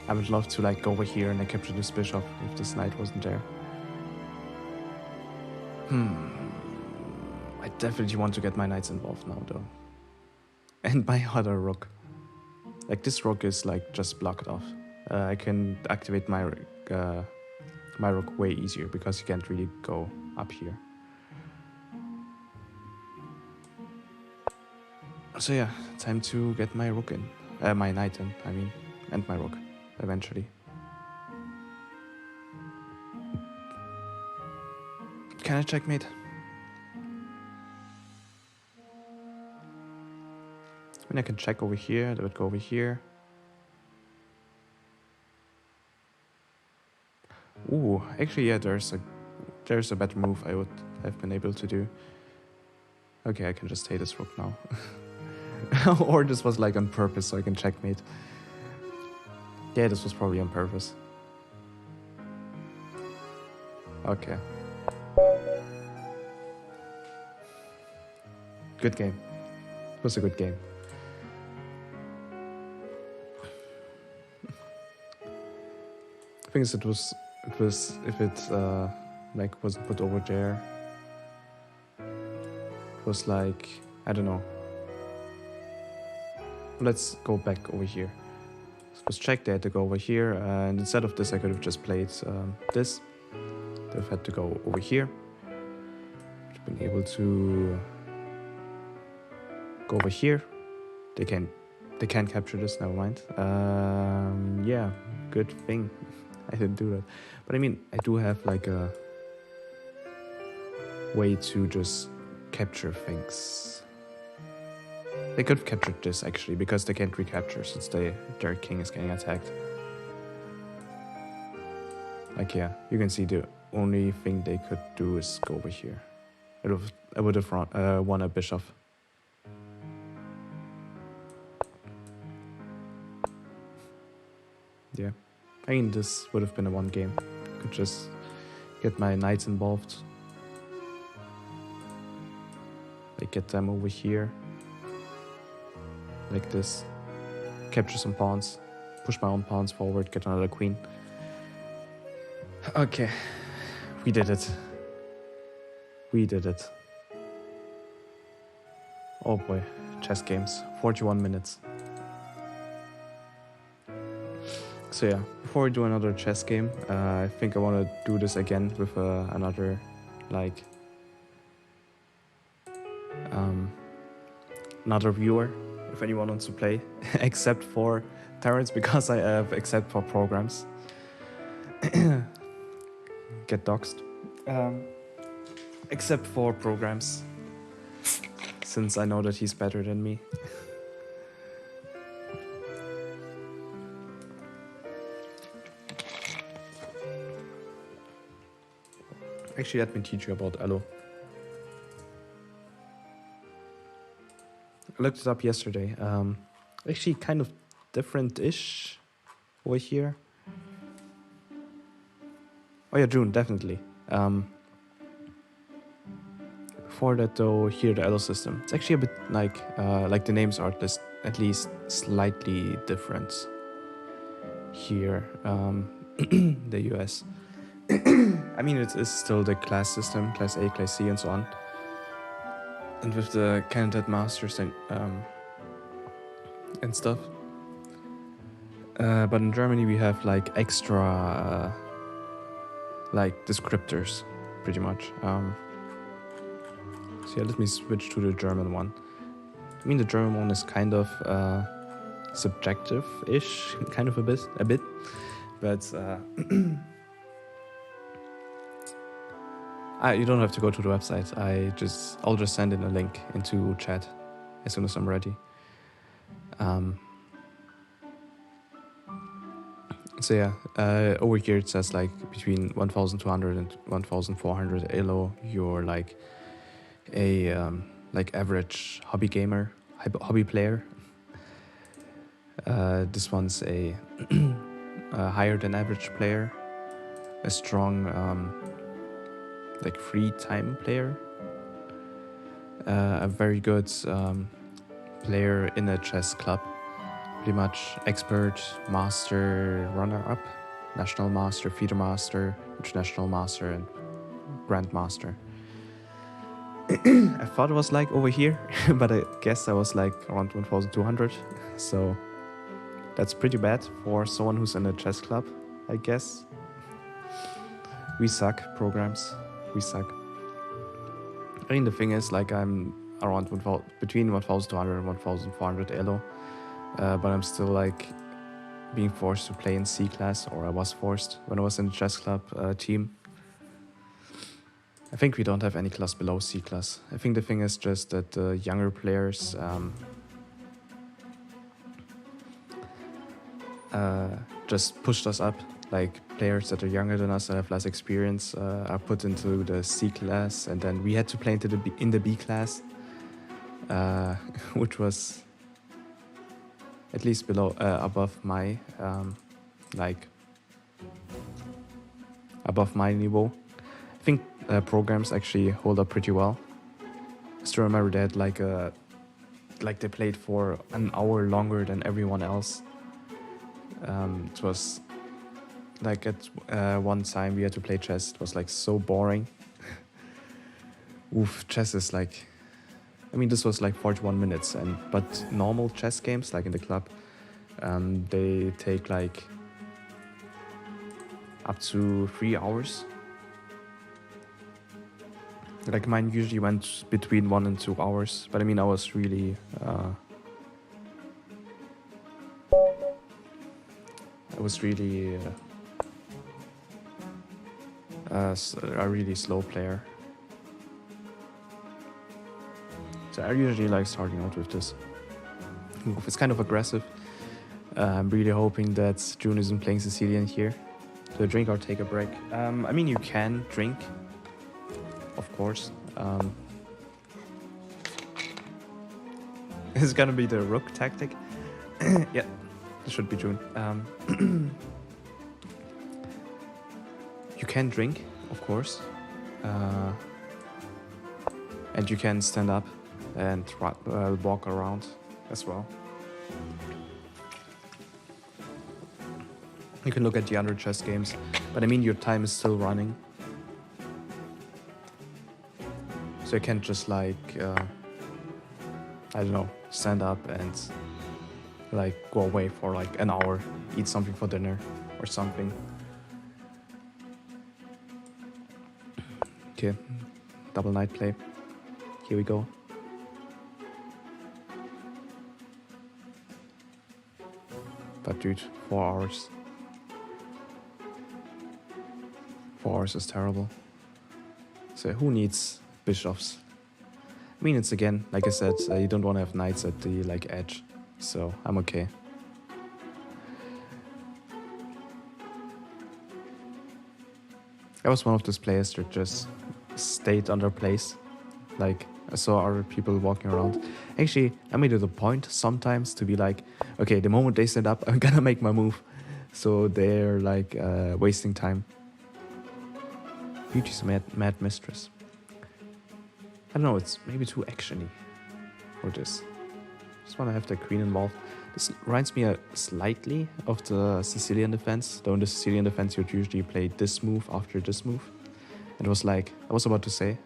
I would love to like go over here and I capture this bishop if this knight wasn't there. I definitely want to get my knights involved now though. And my other rook. Like this rook is like just blocked off. I can activate my rook way easier because you can't really go up here. So yeah, time to get my rook in. My knight in, I mean. And my rook, eventually. Can I checkmate? I mean, I can check over here, that would go over here. Ooh, actually, yeah, there's a better move I would have been able to do. Okay, I can just take this rook now. Or this was like on purpose so I can checkmate. Yeah, this was probably on purpose. Okay. Good game. It was a good game. I think it was if it like wasn't put over there. It was like, I don't know. Let's go back over here. It was checked, they had to go over here, and instead of this I could have just played this. They have had to go over here. I've been able to go over here. They can't capture this, never mind. Yeah, good thing I didn't do that. But I mean, I do have like a way to just capture things. They could have captured this actually, because they can't recapture since their king is getting attacked. Like yeah, you can see the only thing they could do is go over here. I would have won a bishop. Yeah, I mean this would have been a one game. Could just get my knights involved. Like get them over here. Like this. Capture some pawns. Push my own pawns forward, get another queen. Okay. We did it. We did it. Oh boy. Chess games. 41 minutes. So yeah, before we do another chess game, I think I want to do this again with another, like, another viewer, if anyone wants to play, except for Terrence, because I have except for programs. Get doxed. Except for programs, since I know that he's better than me. Actually, let me teach you about Elo. I looked it up yesterday. Actually, kind of different-ish over here. Oh yeah, June, definitely. Before that, though, here the Elo system. It's actually a bit like the names are just at least slightly different here. The US. I mean, it is still the class system, Class A, Class C, and so on. And with the candidate masters and stuff. But in Germany, we have like extra like descriptors, pretty much. So yeah, let me switch to the German one. I mean, the German one is kind of subjective-ish, kind of a bit, but you don't have to go to the website. I'll just send in a link into chat as soon as I'm ready. So yeah, over here it says like between 1,200 and 1,400 Elo, you're like a like average hobby gamer, hobby player. This one's a higher than average player, a strong like free time player, a very good player in a chess club, pretty much expert, master, runner-up, national master, feeder master, international master, and grandmaster. I thought it was like over here, but I guess I was like around 1,200, so that's pretty bad for someone who's in a chess club, I guess. We suck, programs. We suck. I mean, the thing is, like, I'm around between 1,200 and 1,400 Elo, but I'm still like being forced to play in C class, or I was forced when I was in the chess club team. I think we don't have any class below C class. I think the thing is just that the younger players just pushed us up. Like players that are younger than us that have less experience are put into the C class, and then we had to play in the B class, which was at least above my above my niveau. I think programs actually hold up pretty well. I still remember they had like they played for an hour longer than everyone else. It was like at one time we had to play chess. It was like so boring. Oof, chess is like, I mean, this was like 41 minutes, but normal chess games like in the club, they take like up to 3 hours. Like mine usually went between 1 and 2 hours, but I mean, I was really a really slow player. So I usually like starting out with this. It's kind of aggressive. I'm really hoping that June isn't playing Sicilian here. So drink or take a break. I mean, you can drink, of course. It's gonna be the rook tactic. Yeah, this should be June. You can drink, of course, and you can stand up and walk around as well. You can look at the other chess games, but I mean, your time is still running, so you can't just like I don't know, stand up and like go away for like an hour, eat something for dinner or something. Okay, double knight play. Here we go. But dude, 4 hours. 4 hours is terrible. So who needs bishops? I mean, it's again, like I said, you don't want to have knights at the like edge, so I'm okay. I was one of those players that just stayed on their place. Like, I saw other people walking around. Actually, I made it a point sometimes to be like, okay, the moment they stand up, I'm gonna make my move. So they're like wasting time. Beauty's a mad mistress. I don't know, it's maybe too actiony for this. Just want to have the queen involved. This reminds me slightly of the Sicilian defense. Though in the Sicilian defense, you'd usually play this move after this move. It was like, I was about to say,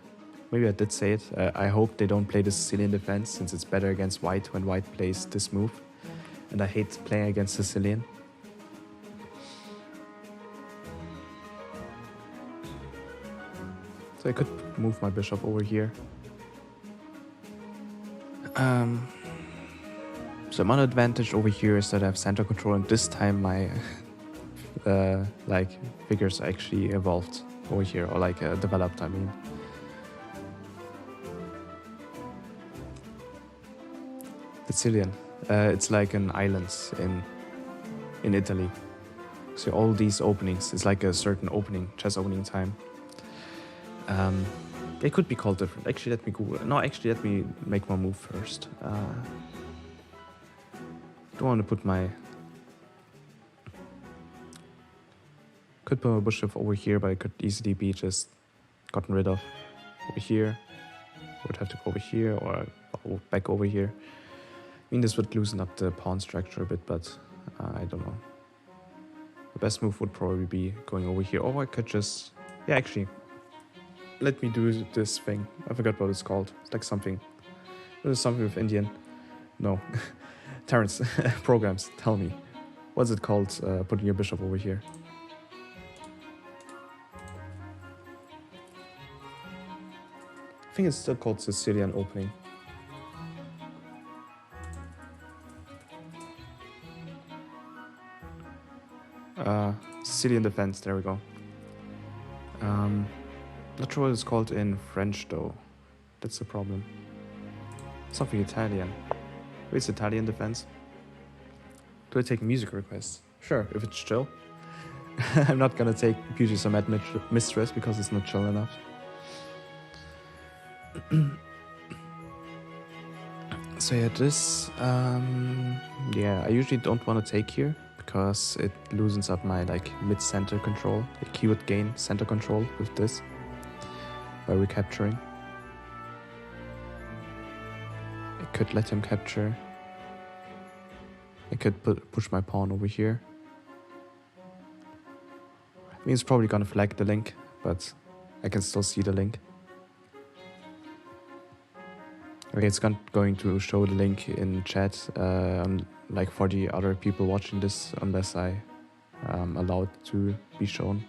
maybe I did say it. I hope they don't play the Sicilian defense since it's better against white when white plays this move. And I hate playing against Sicilian. So I could move my bishop over here. So I'm on advantage over here is that I have center control, and this time my like figures actually evolved over here, or like developed, I mean. Sicilian. It's like an island in Italy. So all these openings, it's like a certain opening, chess opening time. They could be called different. Actually, let me Google. No, actually, let me make my move first. Don't want to put my... Could put my bishop over here, but it could easily be just gotten rid of. Over here. Would have to go over here or back over here. I mean, this would loosen up the pawn structure a bit, but I don't know. The best move would probably be going over here. Or I could just... Yeah, actually... Let me do this thing. I forgot what it's called. It's like something. There's something with Indian. No. Terrence, programs, tell me. What's it called, putting your bishop over here? I think it's still called Sicilian opening. Sicilian defense, there we go. Not sure what it's called in French though. That's the problem. Something Italian. Wait, it's Italian defense? Do I take music requests? Sure, if it's chill. I'm not gonna take Beauty's a Mad Mistress because it's not chill enough. So yeah, this... yeah, I usually don't want to take here because it loosens up my like mid-center control. Like he would gain center control with this by recapturing. I could let him capture. I could push my pawn over here. I mean, it's probably gonna flag the link, but I can still see the link. Okay, it's going to show the link in chat, like for the other people watching this, unless I allow it to be shown.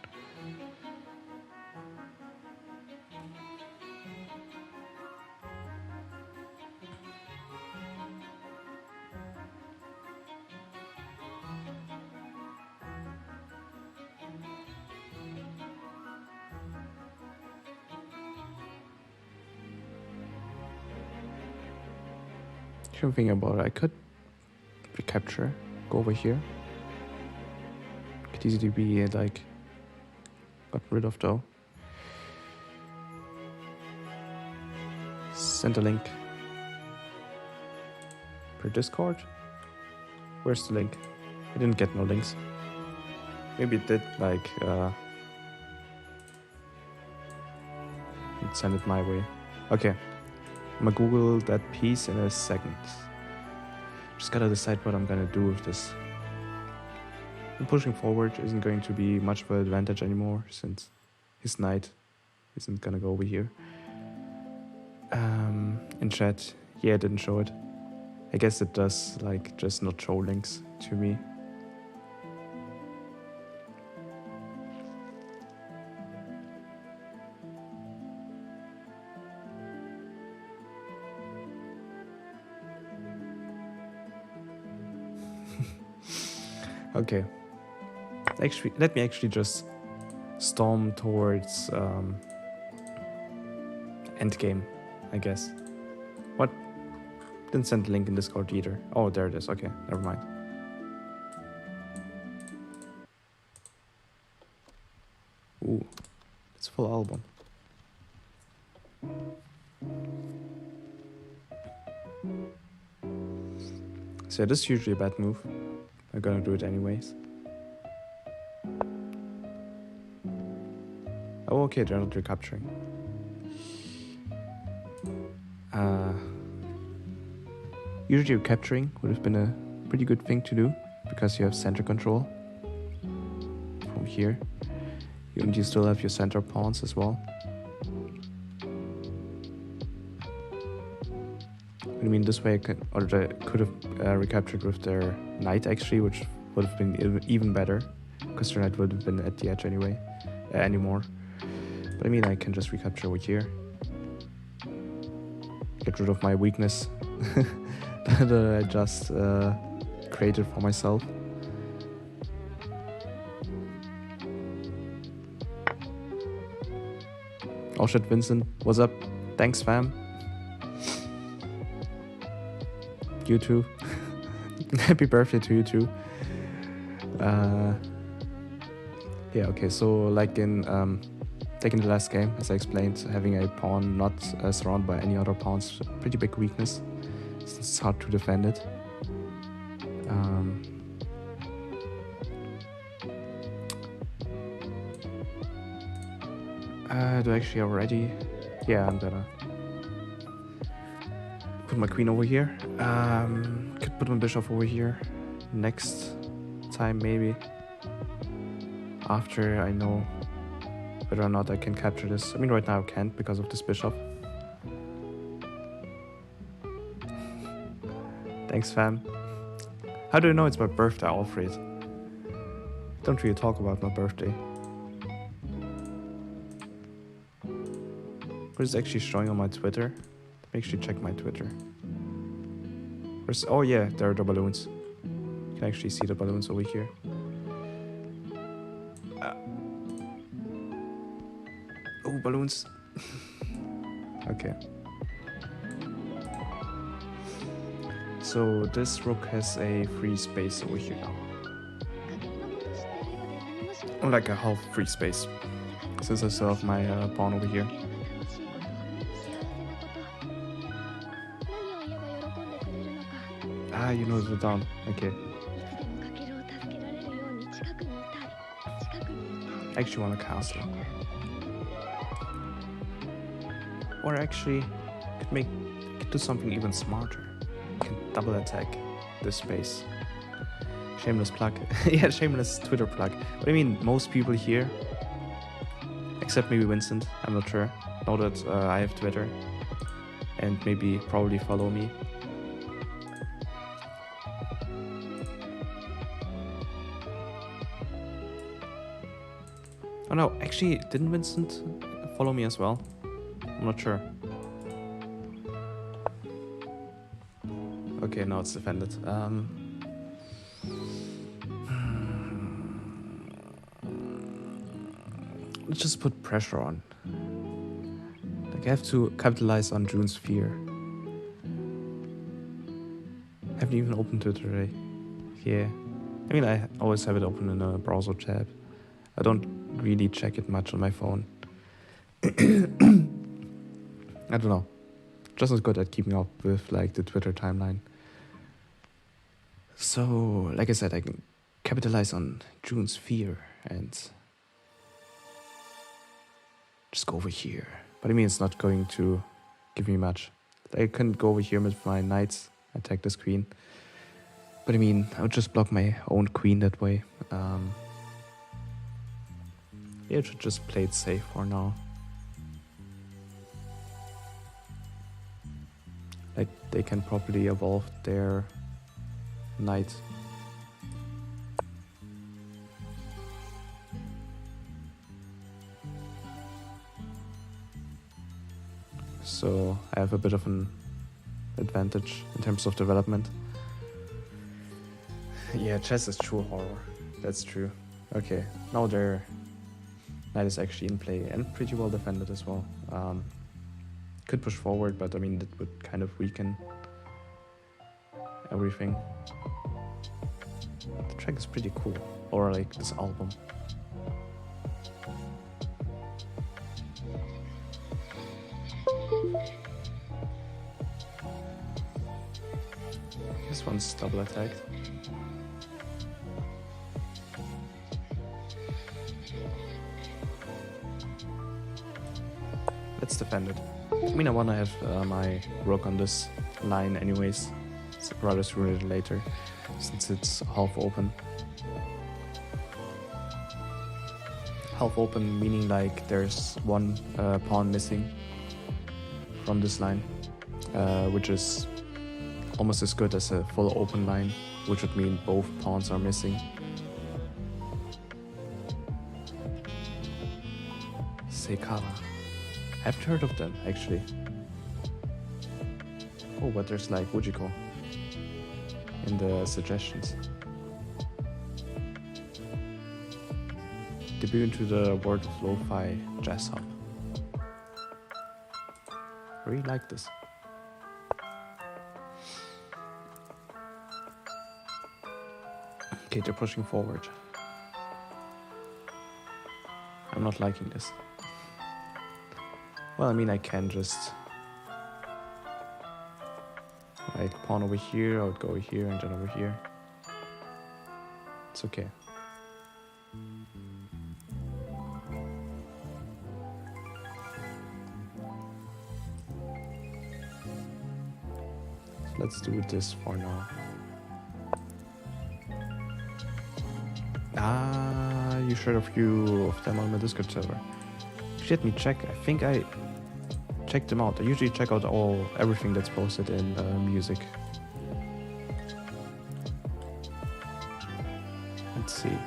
Thinking about it, I could recapture, go over here. Could easily be like got rid of though. Send a link per Discord. Where's the link? I didn't get no links. Maybe it did like send it my way. Okay. I'm gonna Google that piece in a second. Just gotta decide what I'm gonna do with this. And pushing forward isn't going to be much of an advantage anymore since his knight isn't gonna go over here. In chat, yeah, I didn't show it. I guess it does like just not show links to me. Okay. Actually, let me actually just storm towards endgame, I guess. What? Didn't send the link in Discord either. Oh, there it is. Okay, never mind. Ooh. It's a full album. So this is usually a bad move. I'm gonna do it anyways. Oh, okay, they're not recapturing. Usually recapturing would have been a pretty good thing to do because you have center control from here. And you still have your center pawns as well. I mean, this way I could have recaptured with their knight actually, which would have been even better because their knight would have been at the edge anyway, anymore. But I mean, I can just recapture over here. Get rid of my weakness that I just created for myself. Oh shit, Vincent, what's up? Thanks, fam. You too. Happy birthday to you too. Yeah, okay, so like in the last game, as I explained, having a pawn not surrounded by any other pawns is a pretty big weakness. It's hard to defend it. Do I actually already? Yeah, I'm gonna put my queen over here. Could put my bishop over here. Next time maybe. After I know whether or not I can capture this. I mean, right now I can't because of this bishop. Thanks, fam. How do you know it's my birthday, Alfred? Don't really talk about my birthday. What is actually showing on my Twitter? Let me actually check my Twitter. Oh yeah, there are the balloons. You can actually see the balloons over here. Oh, balloons. Okay. So this rook has a free space over here now. Or like a half free space. Since I still have my pawn over here. Ah, you know the down. Okay. I actually want a castle. Or actually, could do something even smarter. Can double attack this space. Shameless plug. Yeah, shameless Twitter plug. But I mean, most people here, except maybe Vincent, I'm not sure, know that I have Twitter. And probably follow me. Oh no, actually, didn't Vincent follow me as well? I'm not sure. Okay, now it's defended. Let's just put pressure on. Like, I have to capitalize on June's fear. I haven't even opened it today. Yeah. I mean, I always have it open in a browser tab. I don't really check it much on my phone. I don't know. Just not good at keeping up with like the Twitter timeline. So, like I said, I can capitalize on June's fear and just go over here. But I mean, it's not going to give me much. I can go over here with my knights, attack this queen. But I mean, I would just block my own queen that way. Yeah, I should just play it safe for now. Like, they can probably evolve their knight. So I have a bit of an advantage in terms of development. Yeah, chess is true horror. That's true. Okay, now their knight is actually in play and pretty well defended as well. Could push forward, but I mean, that would kind of weaken everything. The track is pretty cool, or like this album. This one's double attacked. Let's defend it. I mean, I wanna have my rook on this line anyways. So rather sooner than later, since it's half open. Half open meaning like there's one pawn missing from this line, which is almost as good as a full open line, which would mean both pawns are missing. Seikara. I haven't heard of them actually. Oh, but there's like Wujiko in the suggestions. Debut into the world of lo-fi jazz hop. I really like this. Okay, they're pushing forward. I'm not liking this. Well, I mean, I can just like pawn over here, I would go over here and then over here. It's okay. So let's do this for now. You shared a few of them on my Discord server. Let me check. I think I checked them out. I usually check out everything that's posted in music. Let's see.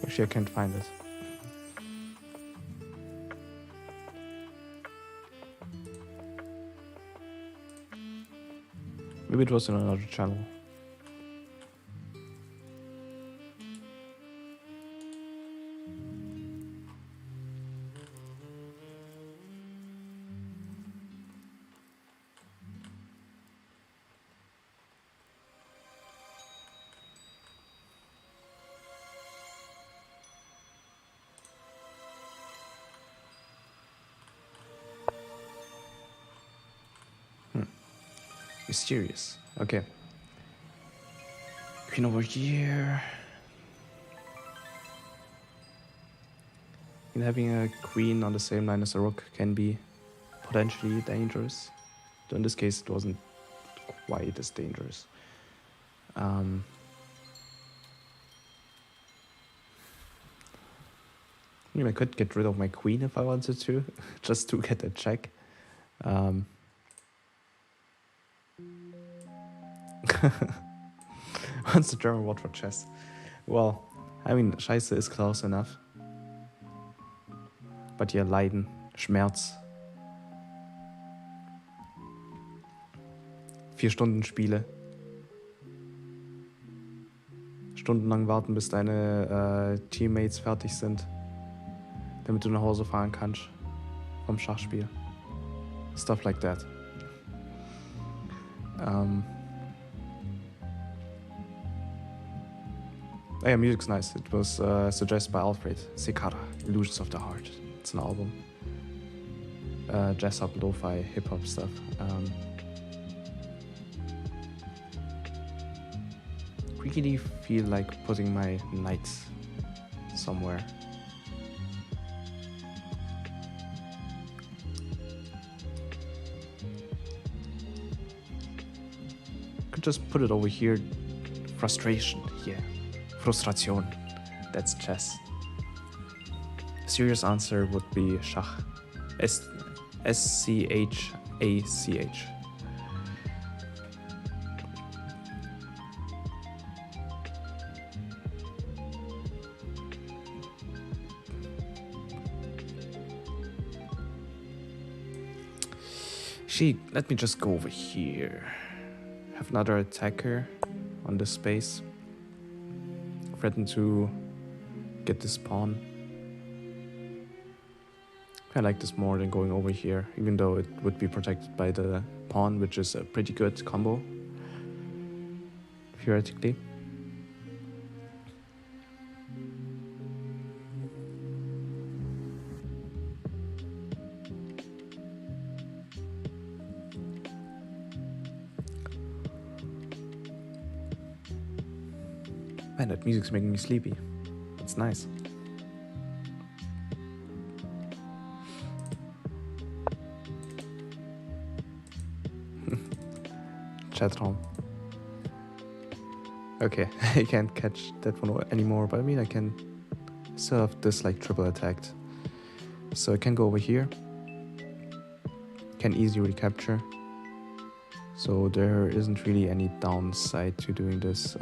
Actually, I can't find it. Maybe it was in another channel. Mysterious. Okay. Queen over here. And having a queen on the same line as a rook can be potentially dangerous. Though in this case it wasn't quite as dangerous. I mean, I could get rid of my queen if I wanted to, just to get a check. What's the German word for chess? Well, I mean, Scheiße is close enough. But yeah, Leiden, Schmerz. 4 Stunden Spiele. Stundenlang warten, bis deine Teammates fertig sind, damit du nach Hause fahren kannst vom Schachspiel. Stuff like that. Oh yeah, music's nice. It was suggested by Alfred. Seikara, Illusions of the Heart. It's an album. Jazz hop, lo-fi, hip-hop stuff. Really feel like putting my knight somewhere. Could just put it over here. Frustration, yeah. Frustration. That's chess. A serious answer would be Schach. S-C-H-A-C-H. Let me just go over here. Have another attacker on this space. Threaten to get this pawn. I like this more than going over here, even though it would be protected by the pawn, which is a pretty good combo, theoretically. Man, that music's making me sleepy. It's nice. Chatraum. Okay, I can't catch that one anymore, but I mean I can still have this like triple attacked. So I can go over here. Can easily recapture. So there isn't really any downside to doing this.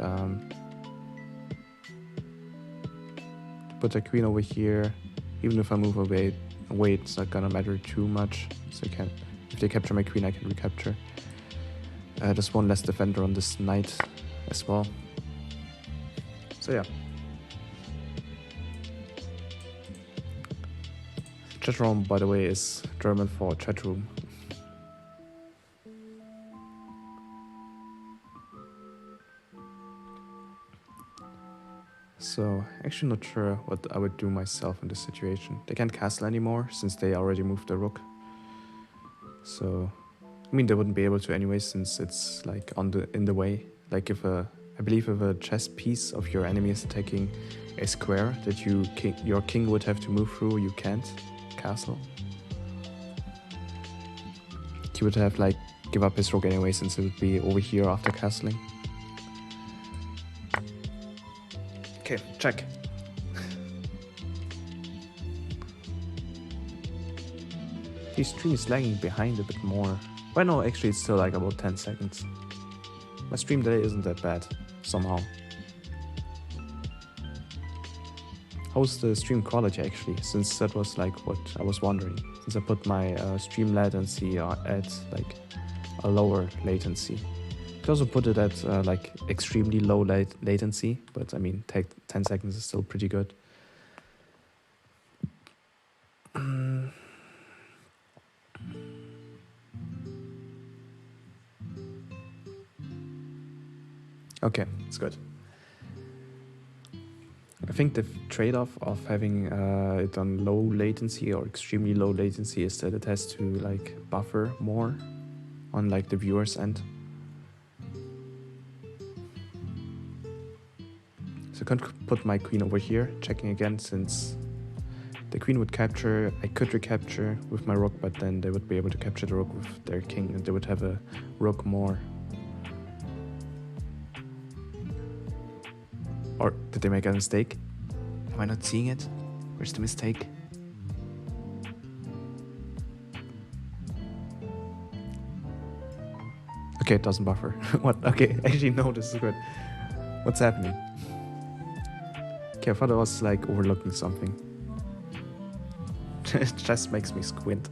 Put the queen over here. Even if I move away, it's not gonna matter too much. So I can, if they capture my queen, I can recapture. Just one less defender on this knight as well. So yeah. Chat room, by the way, is German for chat room. So, actually not sure what I would do myself in this situation. They can't castle anymore, since they already moved the rook. So, I mean, they wouldn't be able to anyway, since it's like in the way. Like if I believe if a chess piece of your enemy is attacking a square that your king would have to move through, you can't castle. He would have like give up his rook anyway, since it would be over here after castling. Okay, check. His stream is lagging behind a bit more. Well, no, actually it's still like about 10 seconds. My stream delay isn't that bad, somehow. How's the stream quality actually? Since that was like what I was wondering. Since I put my stream latency at like a lower latency. I could also put it at like extremely low latency, but I mean, 10 seconds is still pretty good. Okay, it's good. I think the trade-off of having it on low latency or extremely low latency is that it has to like buffer more on like the viewer's end. So I could put my queen over here, checking again, since the queen would capture. I could recapture with my rook, but then they would be able to capture the rook with their king, and they would have a rook more. Or did they make a mistake? Am I not seeing it? Where's the mistake? Okay, it doesn't buffer. What? Okay, actually no, this is good. What's happening? Okay, I thought I was like overlooking something. It just makes me squint.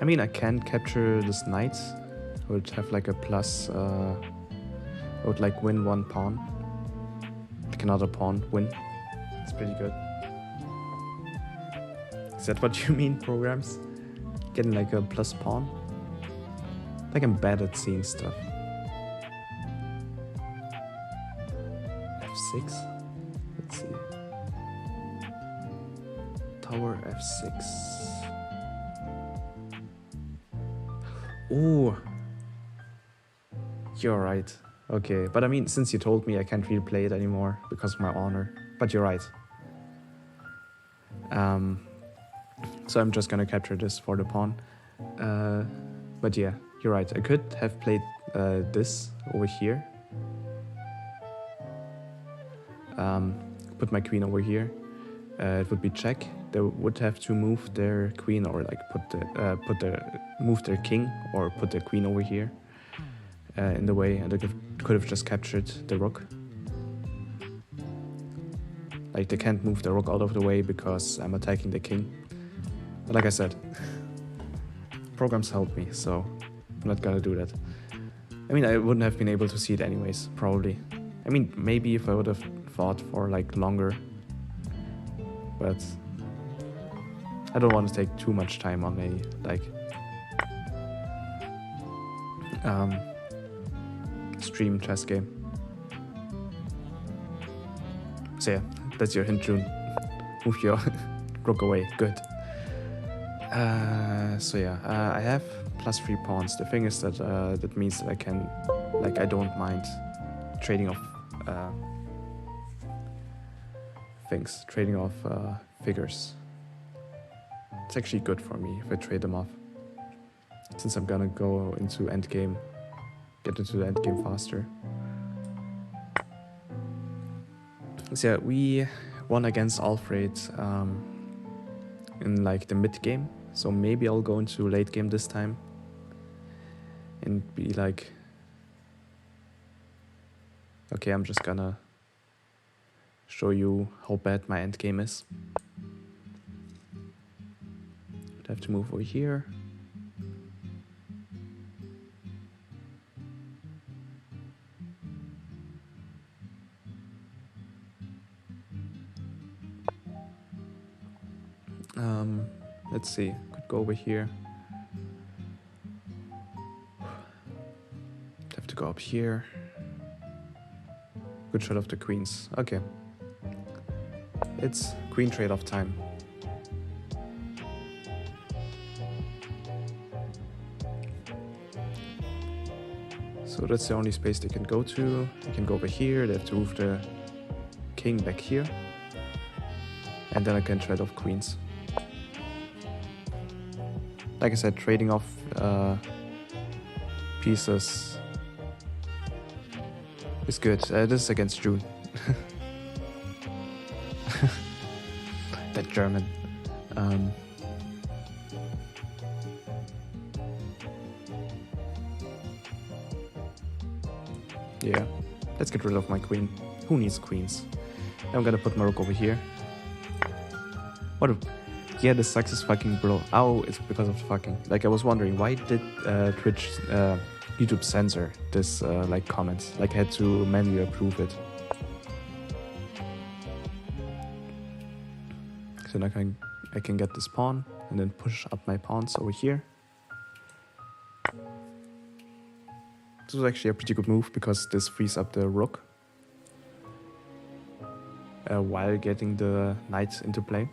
I mean, I can capture this knight. I would have like a plus. I would like win one pawn. Like another pawn win. It's pretty good. Is that what you mean, programs? Getting like a plus pawn? Like I'm bad at seeing stuff. F6? Let's see. Tower F6. Ooh. You're right. Okay, but I mean, since you told me, I can't really play it anymore because of my honor. But you're right. So I'm just gonna capture this for the pawn. But yeah, you're right. I could have played this over here. Put my queen over here. It would be check. They would have to move their queen, or like move their king, or put their queen over here in the way, and they could have just captured the rook. Like they can't move the rook out of the way because I'm attacking the king. But like I said, programs help me, so I'm not gonna do that. I mean, I wouldn't have been able to see it anyways, probably. I mean, maybe if I would have fought for like longer, but I don't want to take too much time on a like stream chess game. So yeah, that's your hint, June. Move your rook away. Good. So yeah, I have +3 pawns. The thing is that that means that I can, like, I don't mind trading off things, trading off figures. It's actually good for me if I trade them off, since I'm gonna go into endgame, get into the endgame faster. So yeah, we won against Alfred in like the mid game, so maybe I'll go into late game this time and be like, okay, I'm just gonna show you how bad my end game is. I have to move over here. Let's see, could go over here. Have to go up here. Good shot of the queens. Okay. It's queen trade-off time. So that's the only space they can go to. They can go over here. They have to move the king back here. And then I can trade off queens. Like I said, trading off pieces is good. This is against June. That German. Yeah, let's get rid of my queen. Who needs queens? I'm gonna put my rook over here. What a... Yeah, this sucks as fucking bro. Oh, it's because of the fucking... Like, I was wondering, why did Twitch, YouTube censor this, like, comment? Like, I had to manually approve it. So now I can get this pawn, and then push up my pawns over here. This was actually a pretty good move, because this frees up the rook. While getting the knight into play.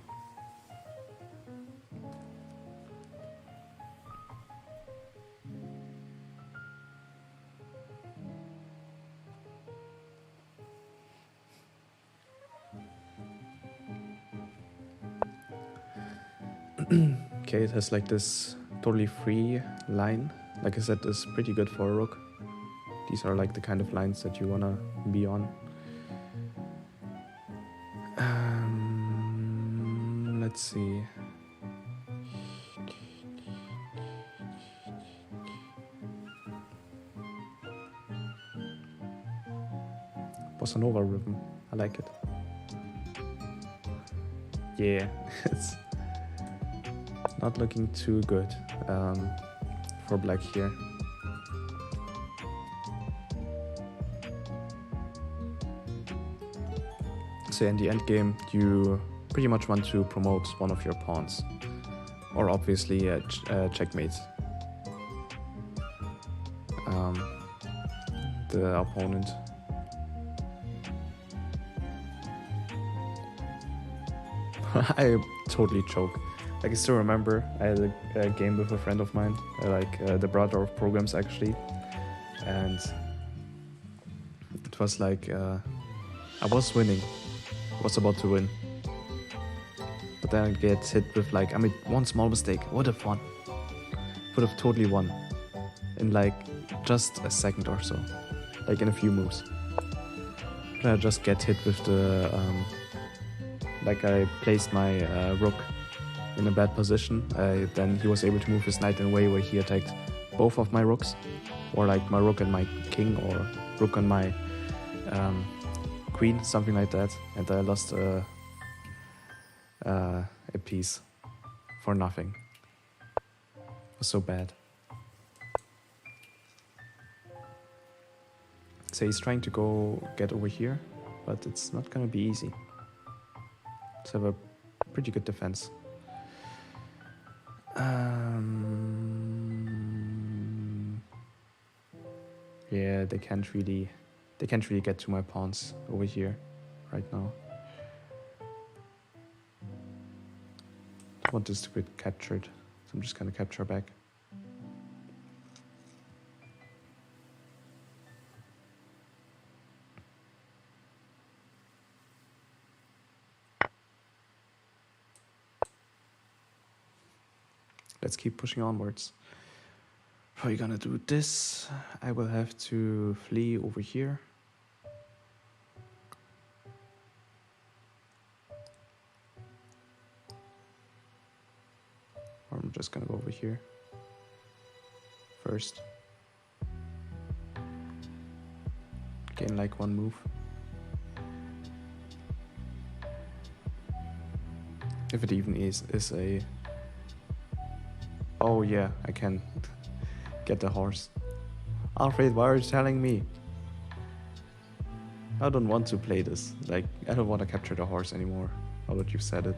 Okay, it has like this totally free line. Like I said, it's pretty good for a rook. These are like the kind of lines that you wanna be on. Let's see. Bossa Nova rhythm. I like it. Yeah, it's not looking too good for black here. So in the end game, you pretty much want to promote one of your pawns, or obviously checkmate the opponent. I totally choke. Like, I still remember I had a game with a friend of mine, the brother of programs actually, and it was like I was winning, I was about to win, but then I get hit with like, I made one small mistake, would have won, would have totally won in like just a second or so, like in a few moves. But I just get hit with the like I placed my rook in a bad position. Then he was able to move his knight in a way where he attacked both of my rooks, or like my rook and my king, or rook and my queen, something like that. And I lost a piece for nothing. It was so bad. So he's trying to get over here, but it's not gonna be easy. Let's have a pretty good defense. Yeah, they can't really get to my pawns over here right now. I want this to get captured So I'm just gonna capture back. Let's keep pushing onwards. How are you gonna do this? I will have to flee over here. Or I'm just gonna go over here first. Gain like one move. If it even is a... Oh yeah, I can get the horse. Alfred, why are you telling me? I don't want to play this. Like, I don't want to capture the horse anymore, now that you've said it.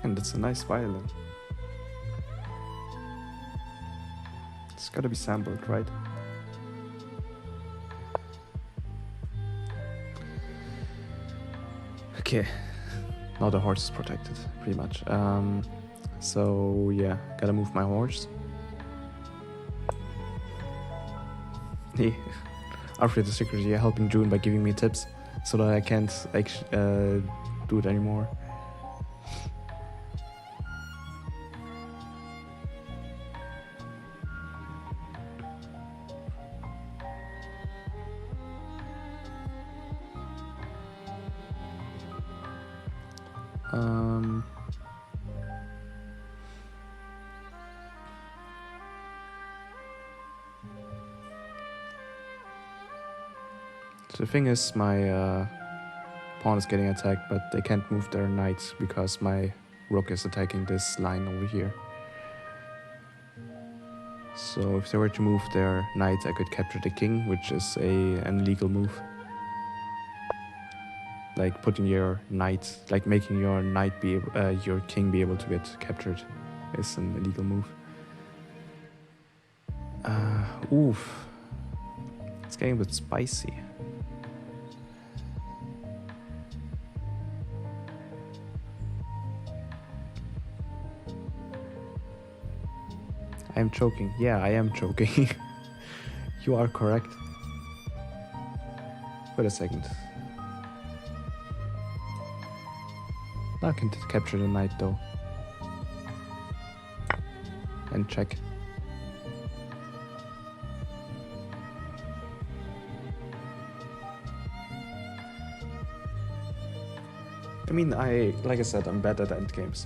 And it's a nice violin. It's gotta be sampled, right? Okay, now the horse is protected, pretty much. So yeah, gotta move my horse. Hey, Alfred the secretary helping June by giving me tips so that I can't do it anymore. So the thing is, my pawn is getting attacked, but they can't move their knight because my rook is attacking this line over here. So if they were to move their knight, I could capture the king, which is an illegal move. Like putting your knight, like making your knight be your king be able to get captured, is an illegal move. Oof, it's getting a bit spicy. I am choking. Yeah, I am choking. You are correct. Wait a second. Now I can capture the knight though. And check. I mean, like I said, I'm bad at endgames.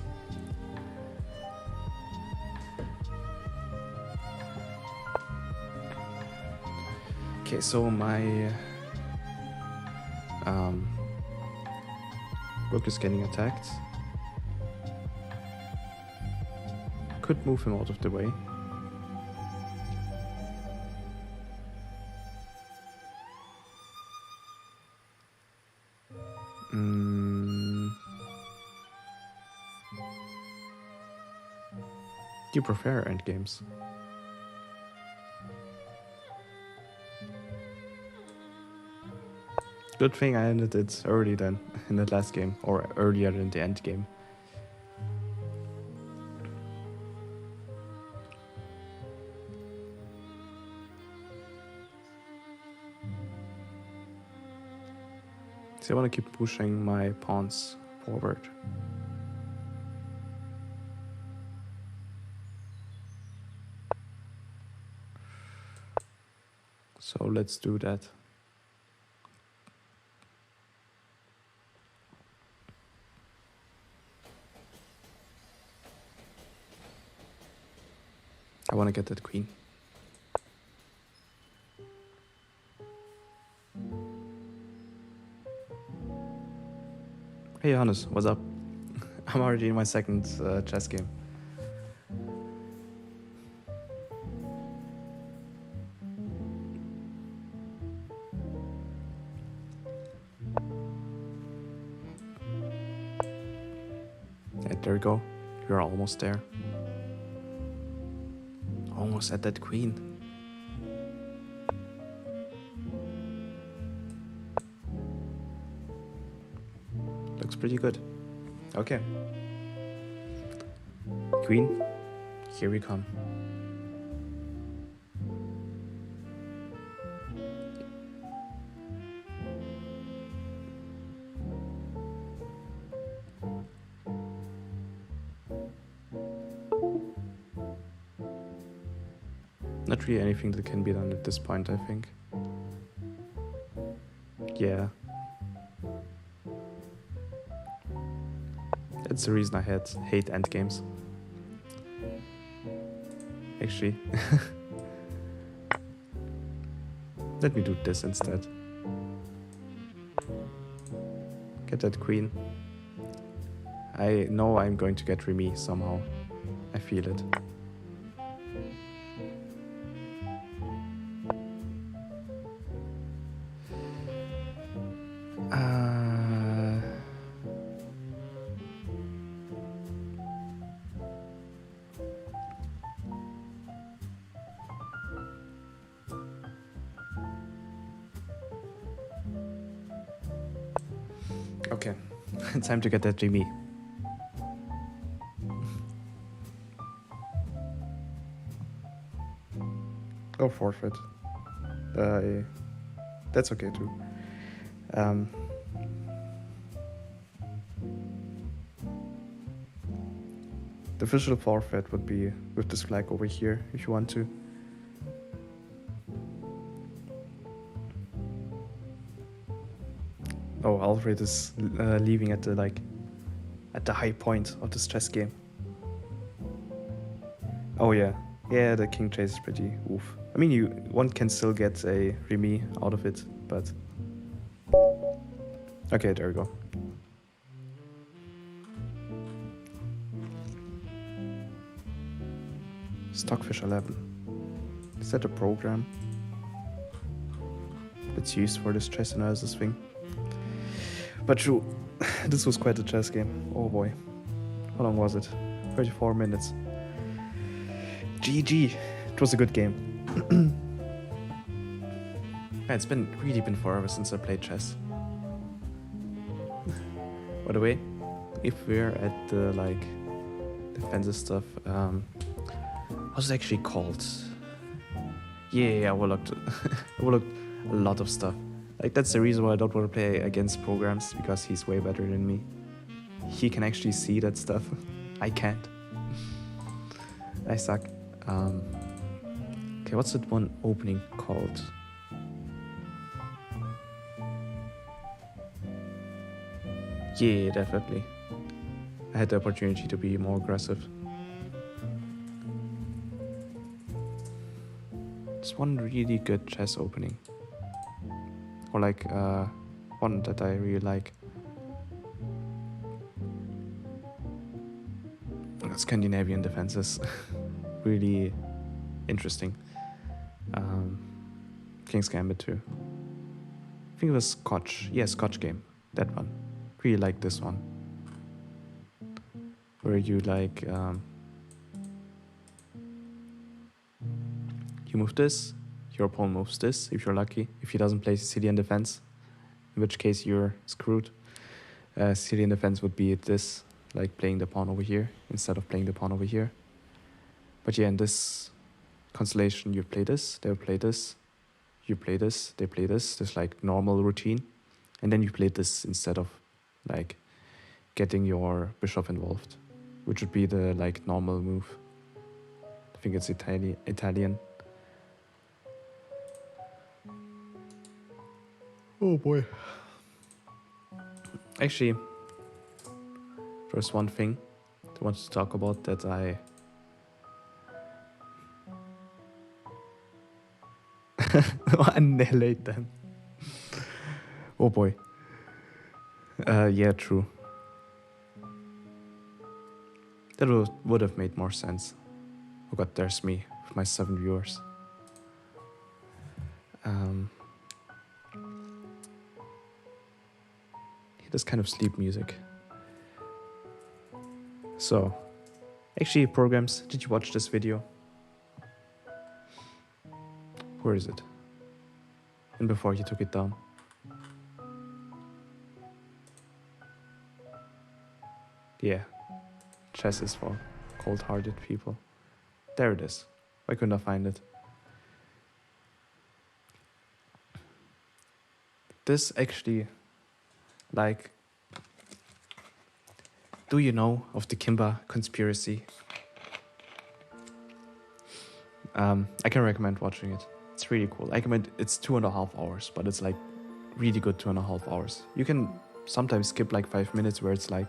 Okay, so my rook is getting attacked. Could move him out of the way. Do you prefer endgames? Good thing I ended it early then, in the last game, or earlier in the end game. So I want to keep pushing my pawns forward. So let's do that. I want to get that queen. Hey Johannes, what's up? I'm already in my second chess game. there we go. We're almost there. Almost at that queen. Looks pretty good. Okay. Queen, here we come. Not really anything that can be done at this point, I think. Yeah. That's the reason I hate endgames. Actually. Let me do this instead. Get that queen. I know I'm going to get Remy somehow. I feel it. Okay, time to get that Remy. Or forfeit. That's okay too. The official forfeit would be with this flag over here, if you want to. Oh, Alfred is leaving at the high point of this chess game. Oh yeah, the king chase is pretty oof. I mean, one can still get a Remy out of it, but okay, there we go. Stockfish 11. Is that a program that's used for this chess analysis thing? But true, this was quite a chess game. Oh boy. How long was it? 34 minutes. GG. It was a good game. Yeah, it's really been forever since I played chess. By the way, if we're at the defensive stuff, what's it actually called? Yeah, I overlooked a lot of stuff. That's the reason why I don't want to play against programs, because he's way better than me. He can actually see that stuff. I can't. I suck. Okay, what's that one opening called? Yeah, definitely. I had the opportunity to be more aggressive. It's one really good chess opening. Or one that I really like. Scandinavian defenses. Really interesting. King's Gambit too. I think it was Scotch. Yeah, Scotch game. That one. Really like this one. Where you you move this, your opponent moves this, if you're lucky. If he doesn't play Sicilian defense, in which case you're screwed. Sicilian defense would be this, playing the pawn over here instead of playing the pawn over here. But yeah, in this constellation, you play this, they'll play this, you play this, they play this. This normal routine. And then you play this instead of getting your bishop involved, which would be the normal move. I think it's Italian. Oh boy. Actually, there's one thing I wanted to talk about that I annihilate them. Oh boy. Yeah, true. That would have made more sense. Oh god, there's me with my 7 viewers. This kind of sleep music. So, actually, programs, did you watch this video? Where is it? And before he took it down. Yeah, chess is for cold-hearted people. There it is. Why couldn't I find it? This actually, like, do you know of the Kimba conspiracy? I can recommend watching it. It's really cool. I recommend. It's 2.5 hours, but it's like really good 2.5 hours. You can sometimes skip like 5 minutes where it's like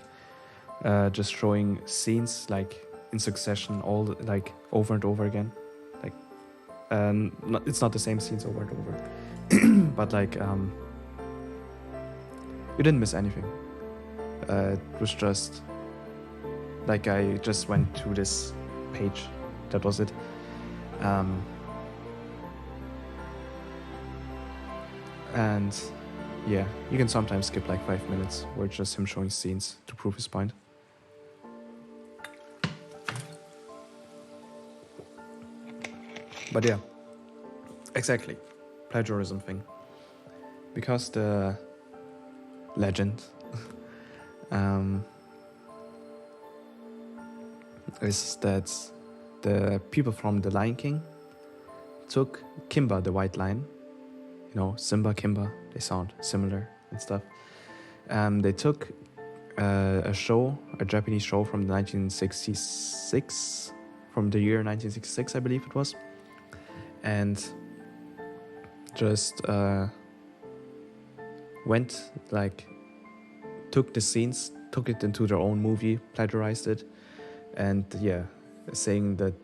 just showing scenes like in succession, all like over and over again. Like, it's not the same scenes over and over, but like you didn't miss anything. It was just like I just went to this page. That was it. And yeah, you can sometimes skip like 5 minutes where it's just him showing scenes to prove his point. But yeah, exactly, plagiarism thing. Because the legend is that the people from The Lion King took Kimba the White Lion, you know, Simba, Kimba, they sound similar and stuff. They took a Japanese show from 1966, from the year 1966, I believe it was, and just went, like, took the scenes, took it into their own movie, plagiarized it, and yeah, saying that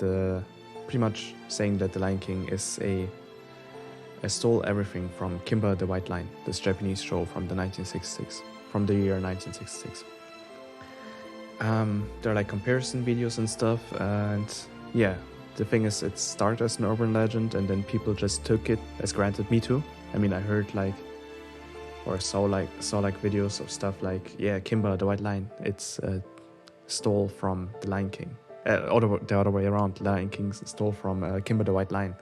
pretty much saying that The Lion King is stole everything from Kimba the White Lion, this Japanese show from the year 1966. There are like comparison videos and stuff, and yeah, the thing is, it started as an urban legend, and then people just took it as granted. Me too. I mean, I heard like, or saw videos of stuff like, yeah, Kimba the White Lion, it's stole from The Lion King. The other way around, The Lion King stole from Kimba the White Lion.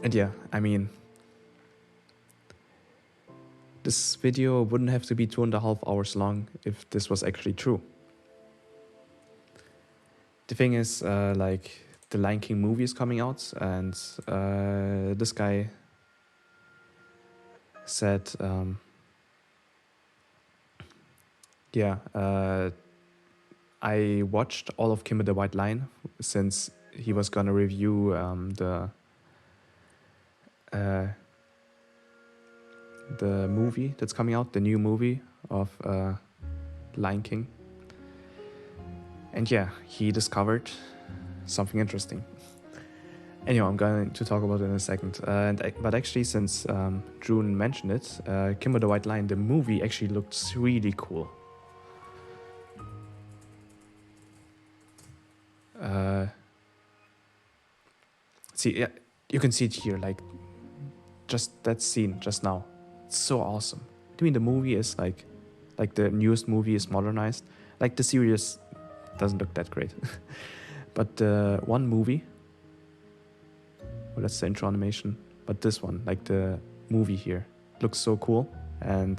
And yeah, I mean, this video wouldn't have to be 2.5 hours long if this was actually true. The thing is, like, the Lion King movie is coming out, and this guy said, I watched all of Kimba the White Lion since he was gonna review the movie that's coming out, the new movie of Lion King. And yeah, he discovered something interesting. Anyway, I'm going to talk about it in a second. But actually, since June mentioned it, Kimba the White Lion, the movie actually looks really cool. See, yeah, you can see it here, like, just that scene just now. It's so awesome. I mean, the movie is like the newest movie is modernized. Like, the series doesn't look that great. But the one movie, well, that's the intro animation, but this one, like the movie here, looks so cool. And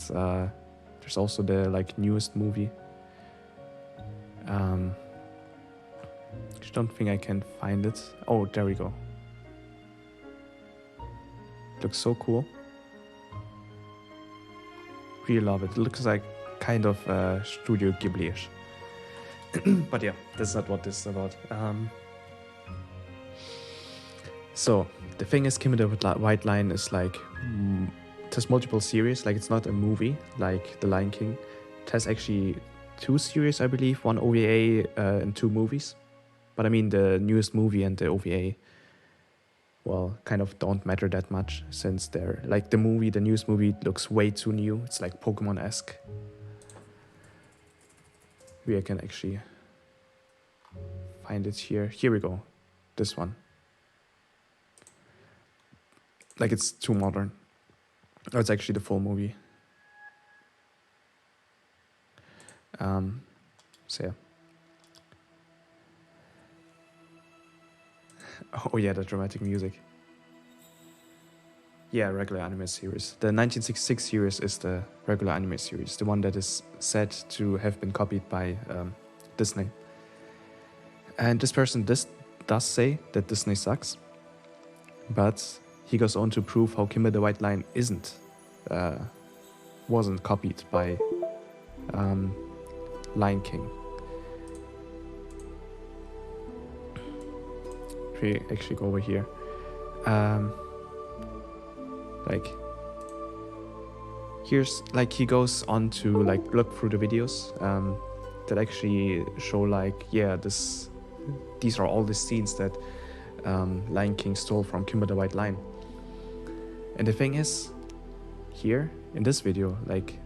there's also the like newest movie. I don't think I can find it. Oh, there we go. Looks so cool. Really love it. It looks like kind of Studio Ghibli-ish. But yeah, that's not what this is about. So the thing is, Kimba the White Lion is like, it has multiple series. Like, it's not a movie like The Lion King. It has actually 2 series, I believe, 1 OVA and 2 movies. But I mean, the newest movie and the OVA, well, kind of don't matter that much, since they're like the newest movie looks way too new. It's like Pokemon-esque. I can actually find it here. Here we go. This one. Like, it's too modern. Oh, it's actually the full movie. So yeah. Oh yeah, the dramatic music. Yeah, regular anime series. The 1966 series is the regular anime series, the one that is said to have been copied by Disney. And this person does say that Disney sucks, but he goes on to prove how Kimba the White Lion wasn't copied by Lion King. If we actually go over here, like here's like he goes on to like look through the videos that actually show like, yeah, these are all the scenes that Lion King stole from Kimba the White Lion. And the thing is, here in this video, like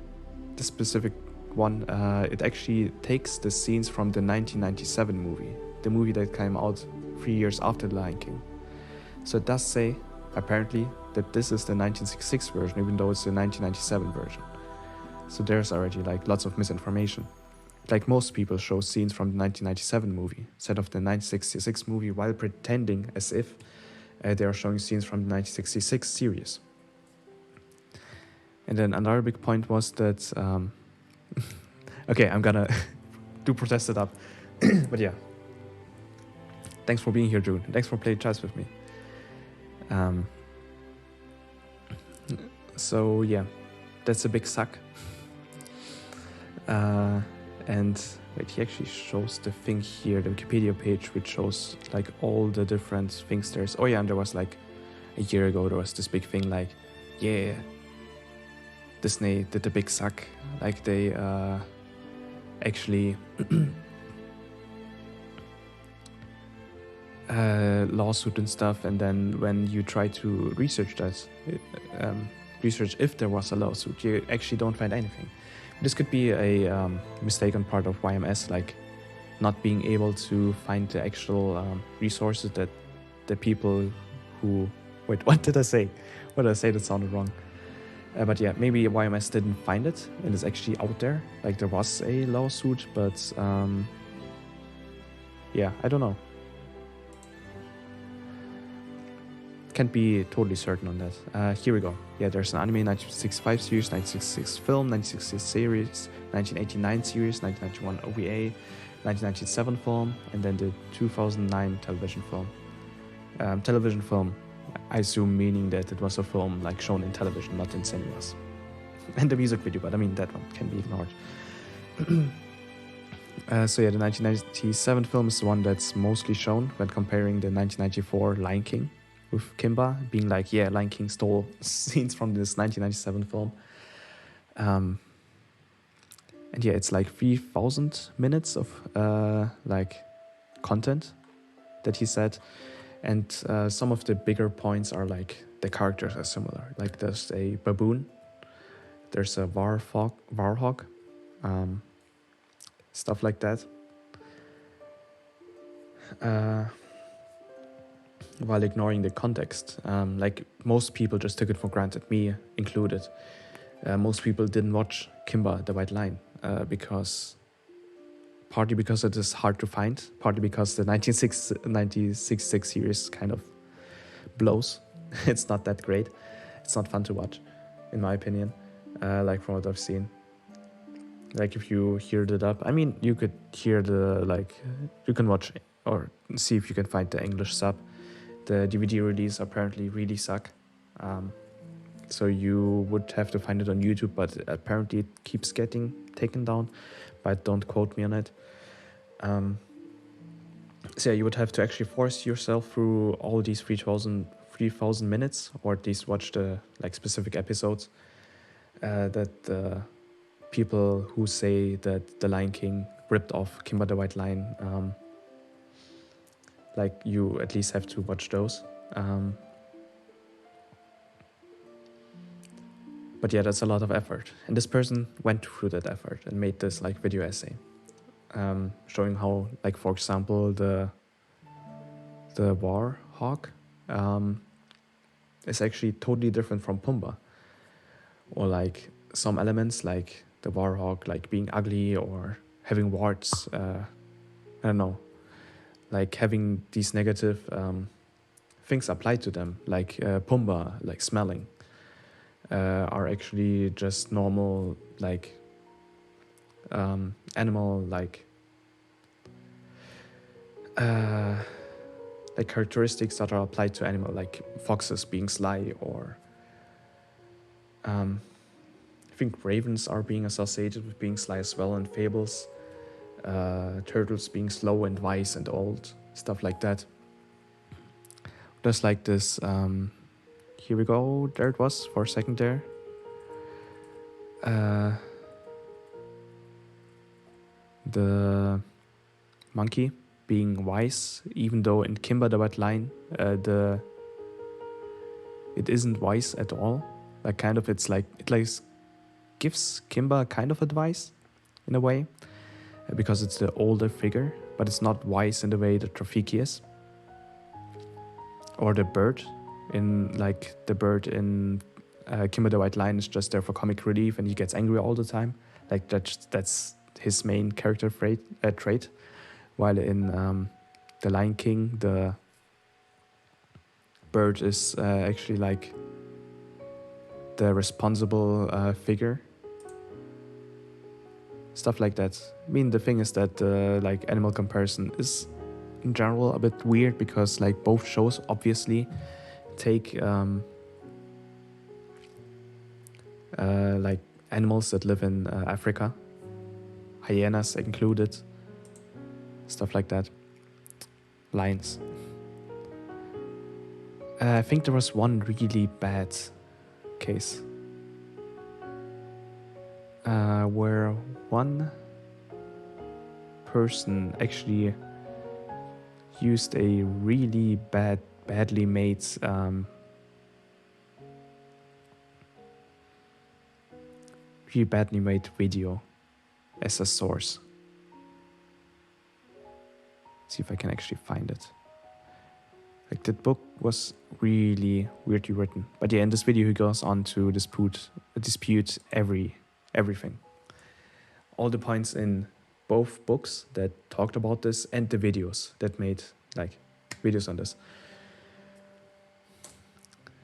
this specific one, it actually takes the scenes from the 1997 movie, the movie that came out 3 years after The Lion King. So it does say, apparently, that this is the 1966 version, even though it's the 1997 version. So there's already like lots of misinformation. Like most people show scenes from the 1997 movie instead of the 1966 movie, while pretending as if they are showing scenes from the 1966 series. And then another big point was that, okay, I'm gonna do protest it up, but yeah. Thanks for being here, June. Thanks for playing chess with me. So yeah, that's a big suck. And wait, he actually shows the thing here, the Wikipedia page, which shows like all the different things there's. Oh yeah, and there was like a year ago, there was this big thing like, yeah, Disney did the big suck. Like they actually lawsuit and stuff, and then when you try to research that, research if there was a lawsuit, you actually don't find anything. This could be a mistake on part of YMS, like not being able to find the actual resources that the people who... Wait, what did I say? What did I say that sounded wrong? But yeah, maybe YMS didn't find it, and it's actually out there. Like there was a lawsuit, but yeah, I don't know. Can't be totally certain on that. Here we go. Yeah, there's an anime 1965 series, 1966 film, 1966 series, 1989 series, 1991 OVA, 1997 film, and then the 2009 television film. Television film, I assume meaning that it was a film like shown in television, not in cinemas. And the music video, but I mean that one can be ignored. So yeah, the 1997 film is the one that's mostly shown when comparing the 1994 Lion King, with Kimba being like, yeah, Lion King stole scenes from this 1997 film. And yeah, it's like 3,000 minutes of like content that he said. And some of the bigger points are like the characters are similar. Like there's a baboon, there's a warhog, stuff like that. While ignoring the context. Like most people just took it for granted, me included. Most people didn't watch Kimba the White Lion partly because it is hard to find, partly because the 1966 series kind of blows. It's not that great. It's not fun to watch, in my opinion, like from what I've seen. Like if you heard it up, I mean, you could hear you can watch or see if you can find the English sub. The DVD release apparently really suck. So you would have to find it on YouTube, but apparently it keeps getting taken down, but don't quote me on it. So yeah, you would have to actually force yourself through all these 3,000 minutes, or at least watch the like specific episodes that people who say that The Lion King ripped off Kimba the White Lion, like you at least have to watch those. But yeah, that's a lot of effort. And this person went through that effort and made this like video essay, showing how, like, for example, the warhog is actually totally different from Pumbaa. Or like some elements like the warhog like being ugly, or having warts, I don't know, like having these negative things applied to them, like Pumbaa, like smelling, are actually just normal, like animal, like characteristics that are applied to animal, like foxes being sly, or I think ravens are being associated with being sly as well in fables. Turtles being slow and wise and old, stuff like that. Just like this, here we go, there it was for a second there. The monkey being wise, even though in Kimba the White Lion, it isn't wise at all. Like kind of, it gives Kimba kind of advice in a way, because it's the older figure, but it's not wise in the way that Rafiki is. Or the bird in Kimba the White Lion is just there for comic relief, and he gets angry all the time. Like that's his main character trait. While in The Lion King, the bird is actually like the responsible figure. Stuff like that. I mean, the thing is that like animal comparison is in general a bit weird, because like both shows obviously take like animals that live in Africa, hyenas included, stuff like that, lions. I think there was one really bad case where one person actually used a really badly made video as a source. See if I can actually find it. Like, that book was really weirdly written. But yeah, in this video he goes on to dispute everything. All the points in both books that talked about this, and the videos that made like videos on this.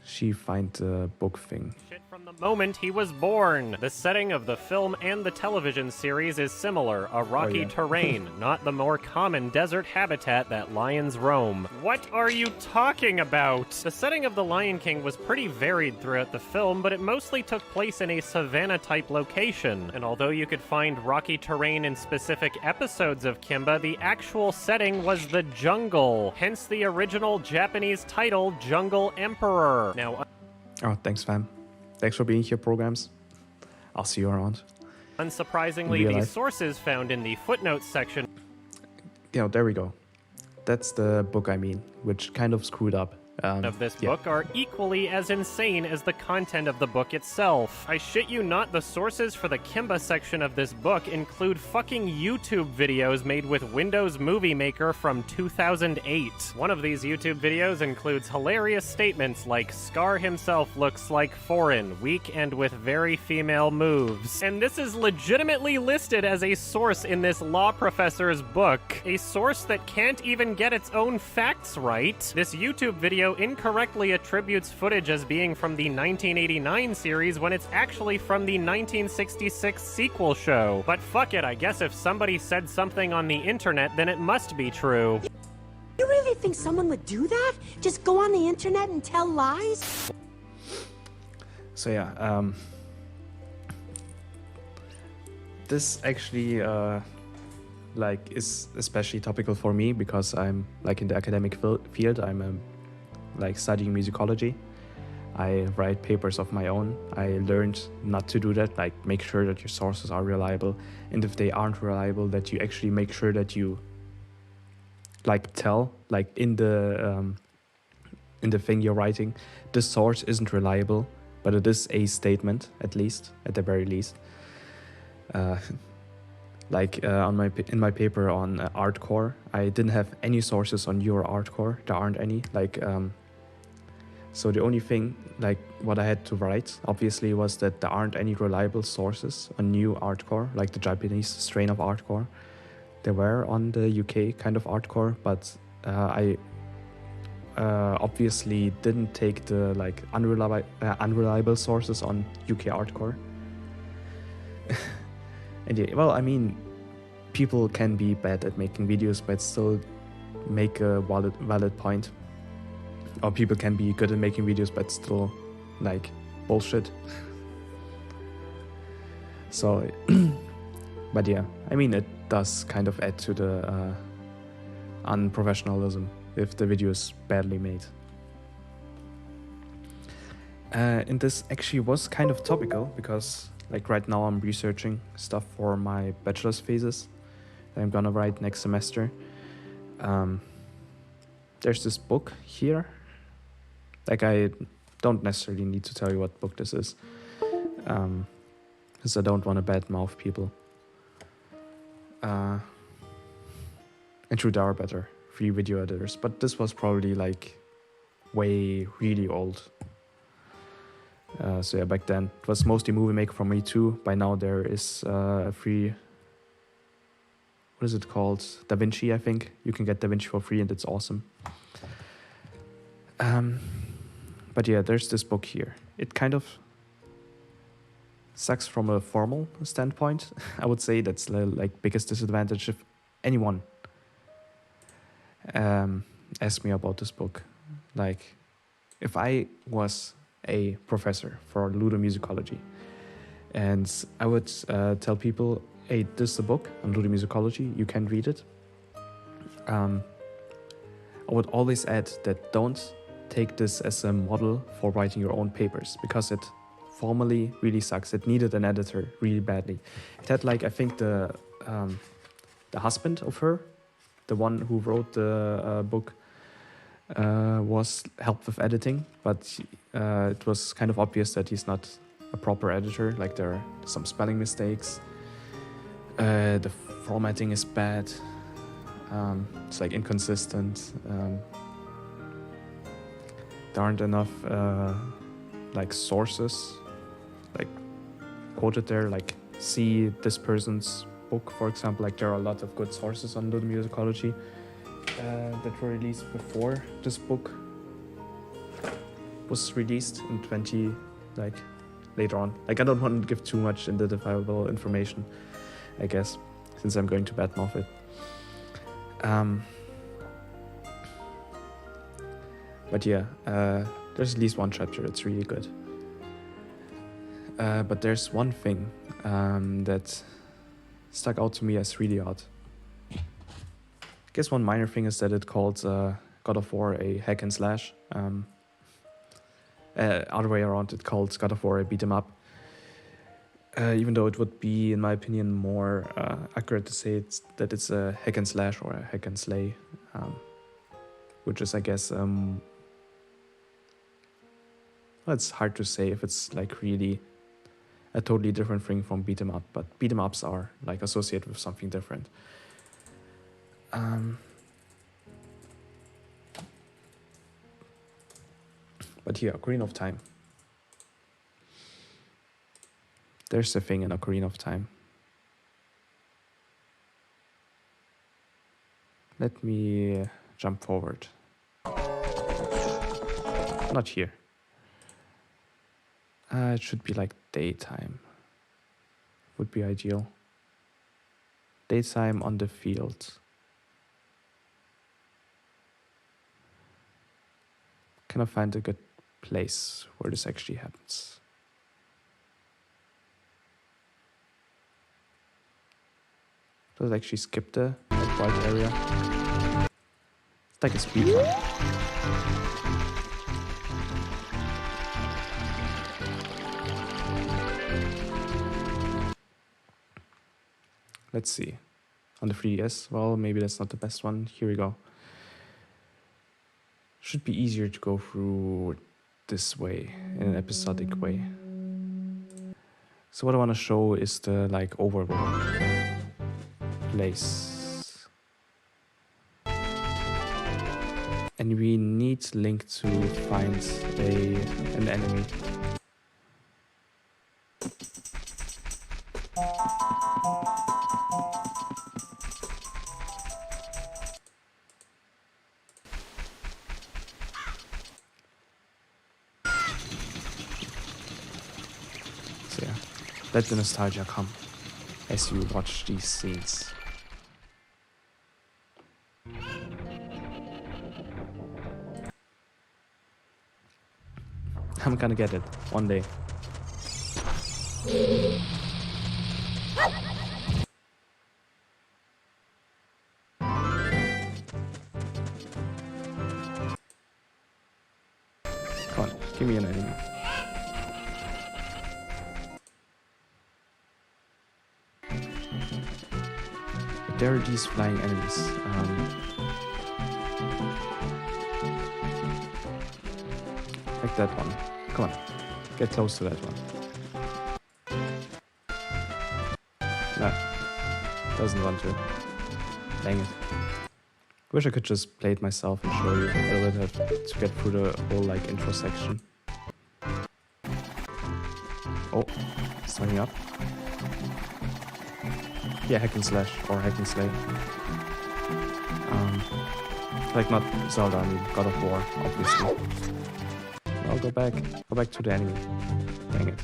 She find the book thing. From the moment he was born. The setting of the film and the television series is similar, a rocky terrain, not the more common desert habitat that lions roam. What are you talking about? The setting of The Lion King was pretty varied throughout the film, but it mostly took place in a savanna-type location. And although you could find rocky terrain in specific episodes of Kimba, the actual setting was the jungle, hence the original Japanese title, Jungle Emperor. Now, oh, thanks, fam. Thanks for being here, programs. I'll see you around. Unsurprisingly, the sources found in the footnotes section. Yeah, there we go. That's the book I mean, which kind of screwed up. Of this book are equally as insane as the content of the book itself. I shit you not, the sources for the Kimba section of this book include fucking YouTube videos made with Windows Movie Maker from 2008. One of these YouTube videos includes hilarious statements like, Scar himself looks like foreign, weak and with very female moves. And this is legitimately listed as a source in this law professor's book. A source that can't even get its own facts right. This YouTube video incorrectly attributes footage as being from the 1989 series when it's actually from the 1966 sequel show. But fuck it, I guess if somebody said something on the internet, then it must be true. You really think someone would do that? Just go on the internet and tell lies? So yeah, this actually like is especially topical for me, because I'm like in the academic field. I'm like studying musicology. I write papers of my own. I learned not to do that, like make sure that your sources are reliable, and if they aren't reliable, that you actually make sure that you like tell, like in the thing you're writing, this source isn't reliable, but it is a statement, at least, at the very least. Like in my paper on ArtCore, I didn't have any sources on your ArtCore. There aren't any. Like So the only thing, like what I had to write, obviously, was that there aren't any reliable sources on new artcore, like the Japanese strain of artcore. There were on the UK kind of artcore, but I obviously didn't take the like unreliable sources on UK artcore. And yeah, well, I mean, people can be bad at making videos, but still make a valid point. Or people can be good at making videos, but still like bullshit. So, but yeah, I mean, it does kind of add to the unprofessionalism if the video is badly made. And this actually was kind of topical because like right now I'm researching stuff for my bachelor's thesis that I'm gonna write next semester. There's this book here. Like, I don't necessarily need to tell you what book this is, because I don't want to badmouth people. And true, there are better free video editors, but this was probably like really old. So yeah, back then it was mostly Movie Maker for me too. By now there is a free, what is it called? DaVinci, I think. You can get DaVinci for free and it's awesome. But yeah, there's this book here. It kind of sucks from a formal standpoint. I would say that's the like biggest disadvantage. If anyone asked me about this book, like if I was a professor for ludomusicology and I would tell people, hey, this is a book on ludomusicology, you can read it. I would always add that don't take this as a model for writing your own papers, because it formally really sucks. It needed an editor really badly. It had like, I think the husband of her, the one who wrote the book, was helped with editing, but it was kind of obvious that he's not a proper editor. Like there are some spelling mistakes, the formatting is bad, it's like inconsistent. There aren't enough like sources like quoted there, like see this person's book, for example. Like there are a lot of good sources on ludomusicology that were released before this book was released in 20, like later on. Like I don't want to give too much identifiable information, I guess, since I'm going to badmouth it. But yeah, there's at least one chapter that's really good. But there's one thing that stuck out to me as really odd. I guess one minor thing is that it called God of War a hack and slash. Other way around, it called God of War a beat 'em up. Even though it would be, in my opinion, more accurate to say that it's a hack and slash or a hack and slay, which is, I guess, well, it's hard to say if it's like really a totally different thing from beat 'em up, but beat 'em ups are like associated with something different. But here, Ocarina of Time. There's a thing in Ocarina of Time. Let me jump forward. Not here. It should be like daytime. Would be ideal. Daytime on the field. Can I find a good place where this actually happens? Does it actually skip the white area? It's like a speed run. Let's see. On the 3DS, well, maybe that's not the best one. Here we go. Should be easier to go through this way, in an episodic way. So what I want to show is the like overall place. And we need Link to find an enemy. So yeah, let the nostalgia come as you watch these scenes. I'm gonna get it one day. Come on, give me an enemy. There are these flying enemies. Like that one. Come on, get close to that one. No, doesn't want to. Dang it. Wish I could just play it myself and show you. I would have to get through the whole like intro section. Oh, starting up. Yeah, hack and slash or hack and slay. Like not Zelda, I mean God of War, obviously. I'll go back to the enemy. Dang it.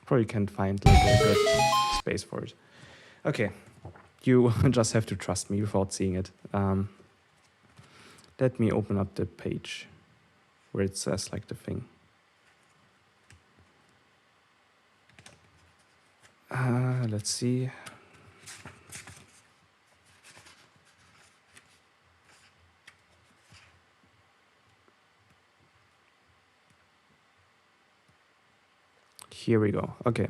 Probably can't find like a good space for it. Okay, you just have to trust me without seeing it. Let me open up the page where it says like the thing. Let's see. Here we go. Okay.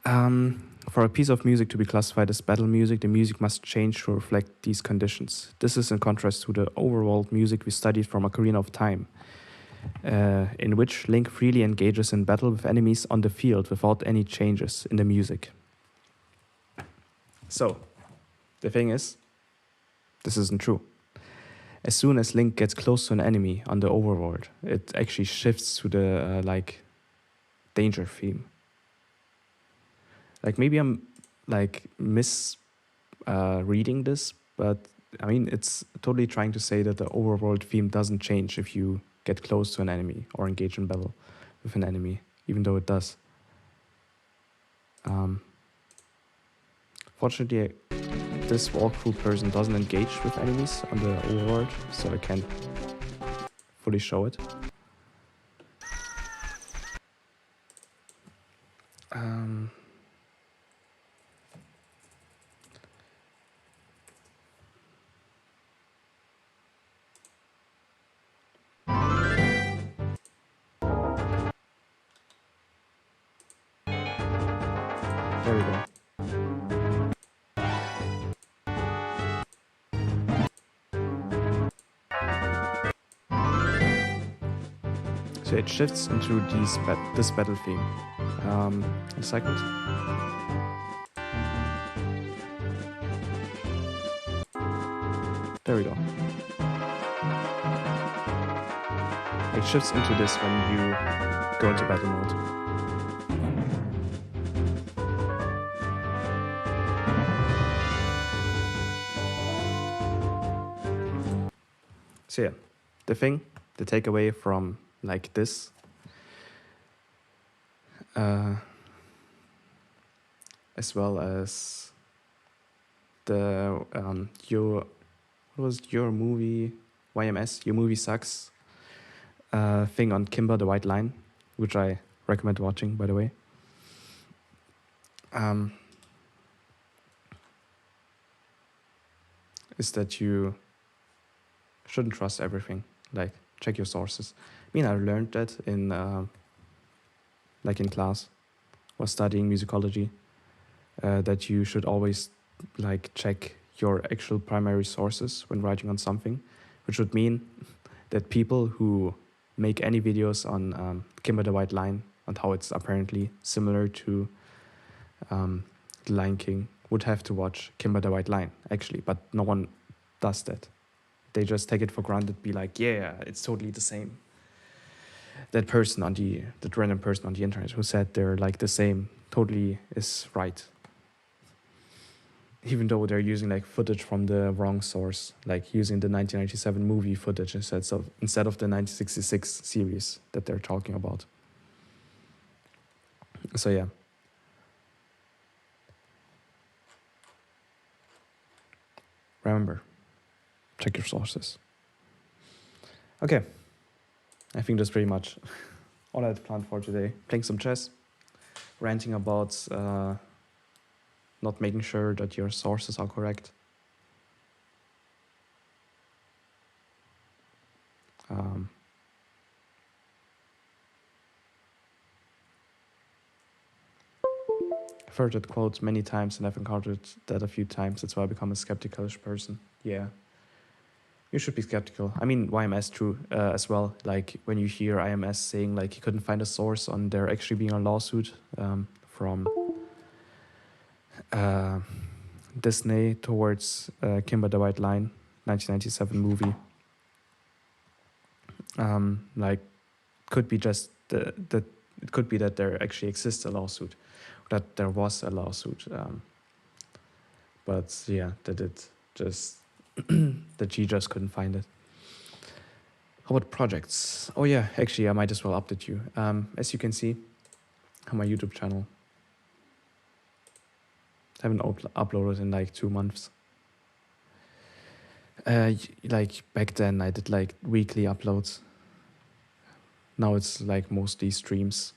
For a piece of music to be classified as battle music, the music must change to reflect these conditions. This is in contrast to the overworld music we studied from Ocarina of Time, in which Link freely engages in battle with enemies on the field without any changes in the music. So, the thing is, this isn't true. As soon as Link gets close to an enemy on the overworld, it actually shifts to the danger theme. Like maybe I'm like reading this, but I mean it's totally trying to say that the overworld theme doesn't change if you get close to an enemy or engage in battle with an enemy, even though it does. Fortunately, this walkthrough person doesn't engage with enemies on the overworld, so I can't fully show it. There we go. So it shifts into this battle theme. A second. There we go. It shifts into this when you go into battle mode. So yeah, the takeaway from like this, as well as the what was your movie YMS? Your movie sucks. Thing on Kimba the White Line, which I recommend watching, by the way. Is that you shouldn't trust everything. Like, check your sources. I mean, I learned that in class, was studying musicology, that you should always like check your actual primary sources when writing on something, which would mean that people who make any videos on Kimber the White Lion and how it's apparently similar to The Lion King would have to watch Kimber the White Lion, actually, but no one does that. They just take it for granted, be like, yeah, it's totally the same. That random person on the internet who said they're like the same totally is right. Even though they're using like footage from the wrong source, like using the 1997 movie footage instead of the 1966 series that they're talking about. So yeah. Remember, check your sources. Okay. I think that's pretty much all I had planned for today. Playing some chess, ranting about not making sure that your sources are correct. I've heard that quote many times and I've encountered that a few times. That's why I become a skeptical-ish person. Yeah. You should be skeptical. I mean, YMS true as well. Like when you hear IMS saying like he couldn't find a source on there actually being a lawsuit from Disney towards Kimber the White Lion, 1997 movie. Like could be just that it could be that there actually exists a lawsuit, that there was a lawsuit. But yeah, that it just that she just couldn't find it. How about projects? Oh yeah, actually I might as well update you. As you can see on my YouTube channel, I haven't uploaded in like 2 months. Like back then I did like weekly uploads. Now it's like mostly streams.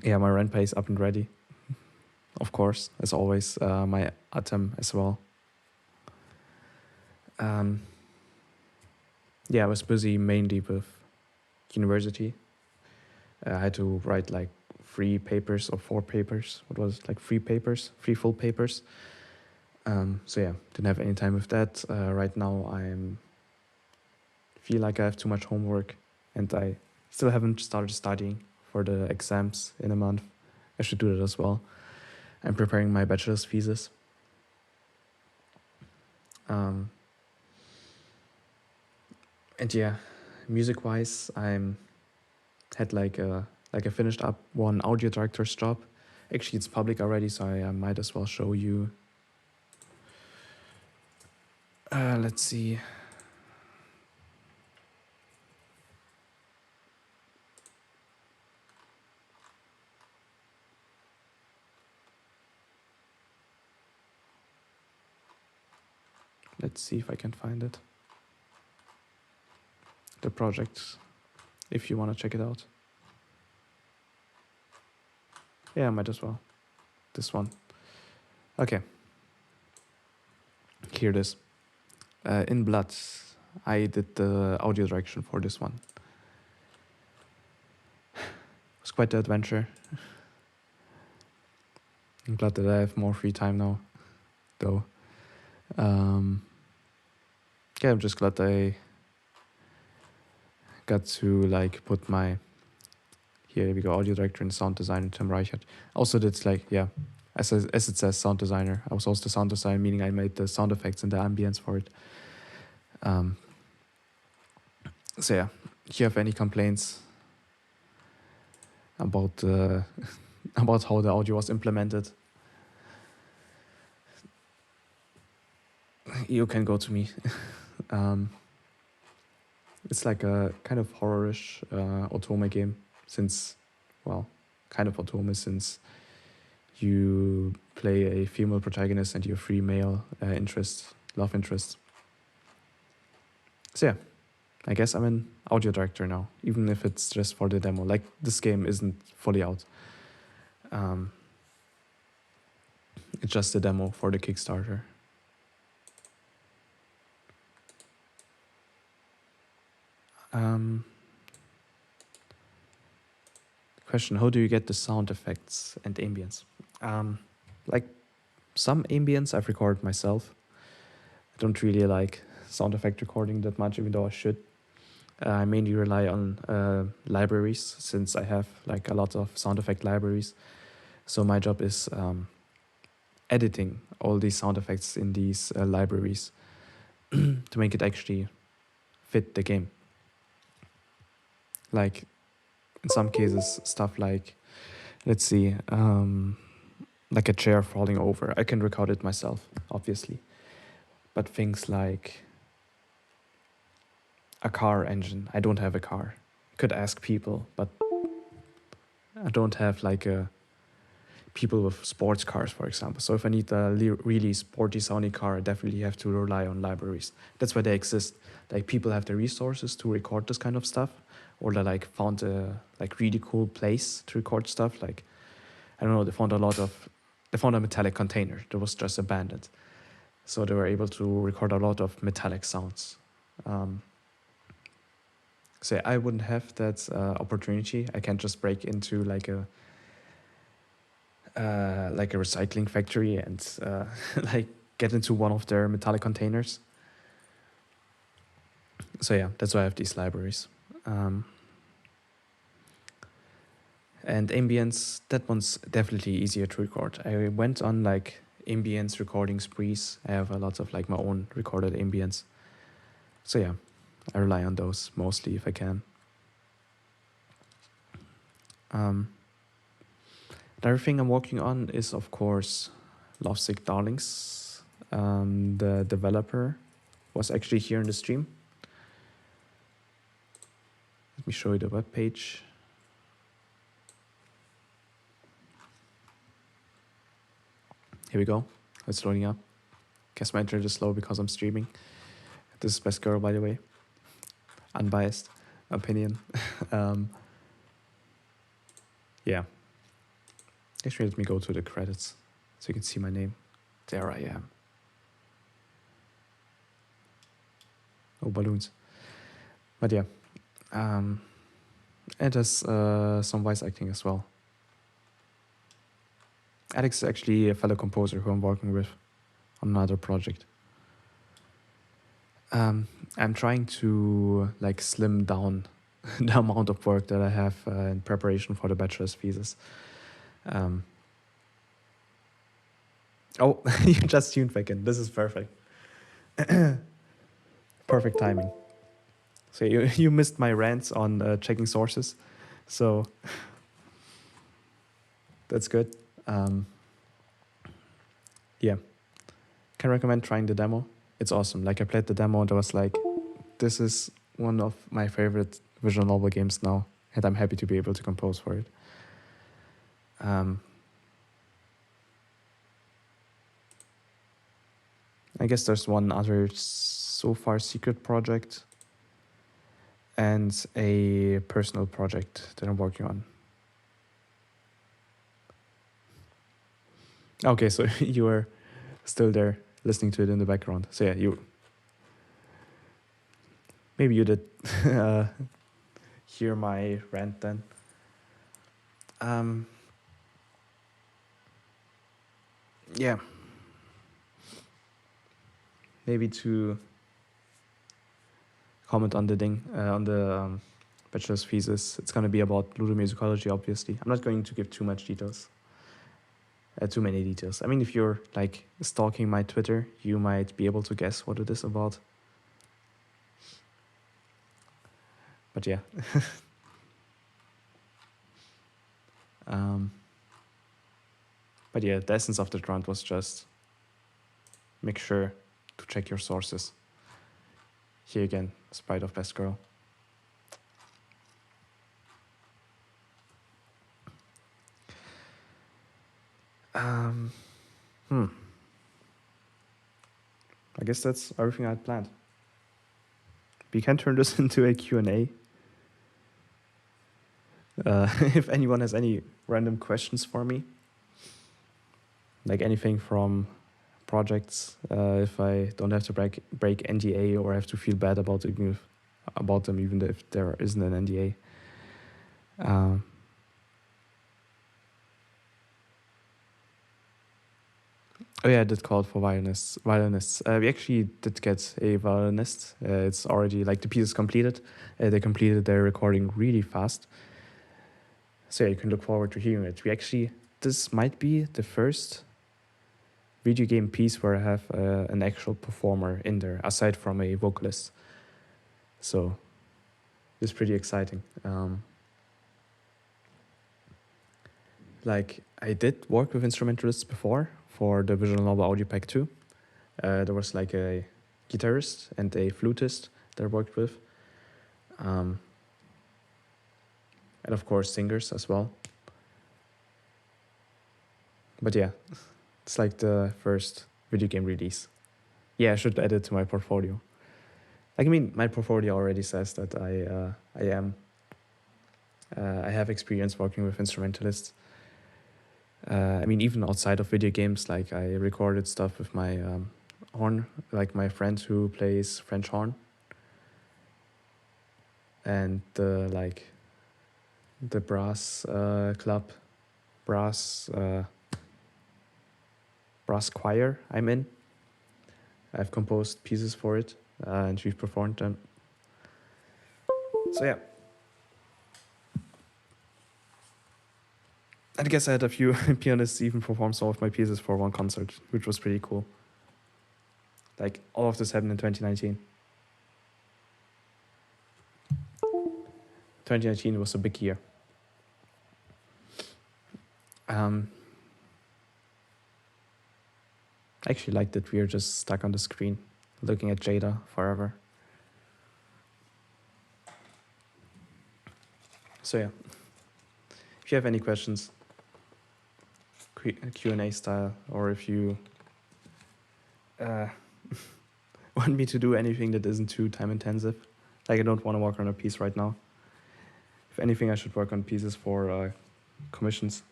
Yeah, my rent pay is up and ready. Of course, as always, my Atem as well. Yeah, I was busy mainly with university. I had to write like 3 papers or 4 papers. What was it? Like 3 papers, 3 full papers. So yeah, didn't have any time with that. Right now feel like I have too much homework and I still haven't started studying for the exams in a month. I should do that as well. I'm preparing my bachelor's thesis. And yeah, music-wise, had like a finished up one audio director's job. Actually, it's public already, so I might as well show you. Let's see. Let's see if I can find it. The project, if you want to check it out. Yeah, I might as well. This one. Okay. Here it is. In Blood, I did the audio direction for this one. It was quite the adventure. I'm glad that I have more free time now, though. Yeah, I'm just glad I got to like put my, here we go, audio director and sound designer Tim Reichert. Also did like, yeah, as it says sound designer. I was also the sound designer, meaning I made the sound effects and the ambience for it. So yeah, if you have any complaints about about how the audio was implemented, you can go to me. It's like a kind of horror-ish otome game, since, well, kind of otome, since you play a female protagonist and you're 3 male love interests. So yeah, I guess I'm an audio director now, even if it's just for the demo. Like, this game isn't fully out. It's just a demo for the Kickstarter. Question, how do you get the sound effects and ambience? Like some ambience I've recorded myself. don't really like sound effect recording that much, even though I should. I mainly rely on libraries, since I have like a lot of sound effect libraries. So my job is editing all these sound effects in these libraries to make it actually fit the game. Like in some cases, stuff like, let's see, like a chair falling over. I can record it myself, obviously. But things like a car engine. I don't have a car. Could ask people, but I don't have like people with sports cars, for example. So if I need a really sporty sounding car, I definitely have to rely on libraries. That's why they exist. Like people have the resources to record this kind of stuff, or they like found a like really cool place to record stuff. Like, I don't know, they found a metallic container that was just abandoned. So they were able to record a lot of metallic sounds. So I wouldn't have that opportunity. I can't just break into like a recycling factory and like get into one of their metallic containers. So yeah, that's why I have these libraries. And ambience, that one's definitely easier to record. I went on like ambience recording sprees. I have a lot of like my own recorded ambience. So yeah, I rely on those mostly if I can. Another thing I'm working on is, of course, Lovesick Darlings. The developer was actually here in the stream. Let me show you the webpage. Here we go. It's loading up. Guess my internet is slow because I'm streaming. This is Best Girl, by the way. Unbiased opinion. Yeah. Actually, let me go to the credits so you can see my name. There I am. Oh, balloons. But yeah. It has some voice acting as well. Alex is actually a fellow composer who I'm working with on another project. I'm trying to like slim down the amount of work that I have in preparation for the bachelor's thesis. Oh, you just tuned back in. This is perfect. Perfect timing. So you missed my rants on checking sources. So that's good. Yeah. Can recommend trying the demo. It's awesome. Like I played the demo and I was like, this is one of my favorite visual novel games now. And I'm happy to be able to compose for it. I guess there's one other so far secret project and a personal project that I'm working on. Okay, so you were still there listening to it in the background. So yeah, maybe you did hear my rant then. Yeah. Maybe to comment on the thing, on the bachelor's thesis, it's going to be about ludomusicology, obviously. I'm not going to give too many details. I mean, if you're like stalking my Twitter, you might be able to guess what it is about. But yeah. But yeah, the essence of the rant was just make sure to check your sources. Here again, Sprite of Best Girl. I guess that's everything I had planned. We can turn this into a Q&A. If anyone has any random questions for me, like anything from projects, if I don't have to break NDA or have to feel bad about them, even if there isn't an NDA. Oh yeah, I did call for violinists. We actually did get a violinist. It's already like the piece is completed. They completed their recording really fast. So yeah, you can look forward to hearing it. This might be the first video game piece where I have an actual performer in there, aside from a vocalist. So it's pretty exciting. Like, I did work with instrumentalists before for the Visual Novel Audio Pack 2. There was like a guitarist and a flutist that I worked with. And of course singers as well. But yeah, it's like the first video game release. Yeah, I should add it to my portfolio. Like, I mean, my portfolio already says that I have experience working with instrumentalists. I mean, even outside of video games, like I recorded stuff with my horn, like my friend who plays French horn. And the brass club, brass choir I'm in. I've composed pieces for it, and we've performed them. So yeah. I guess I had a few pianists even perform some of my pieces for one concert, which was pretty cool. Like, all of this happened in 2019. 2019 was a big year. I actually like that we're just stuck on the screen, looking at Jada forever. So yeah, if you have any questions, Q&A style, or if you want me to do anything that isn't too time intensive, like I don't want to work on a piece right now. If anything, I should work on pieces for commissions.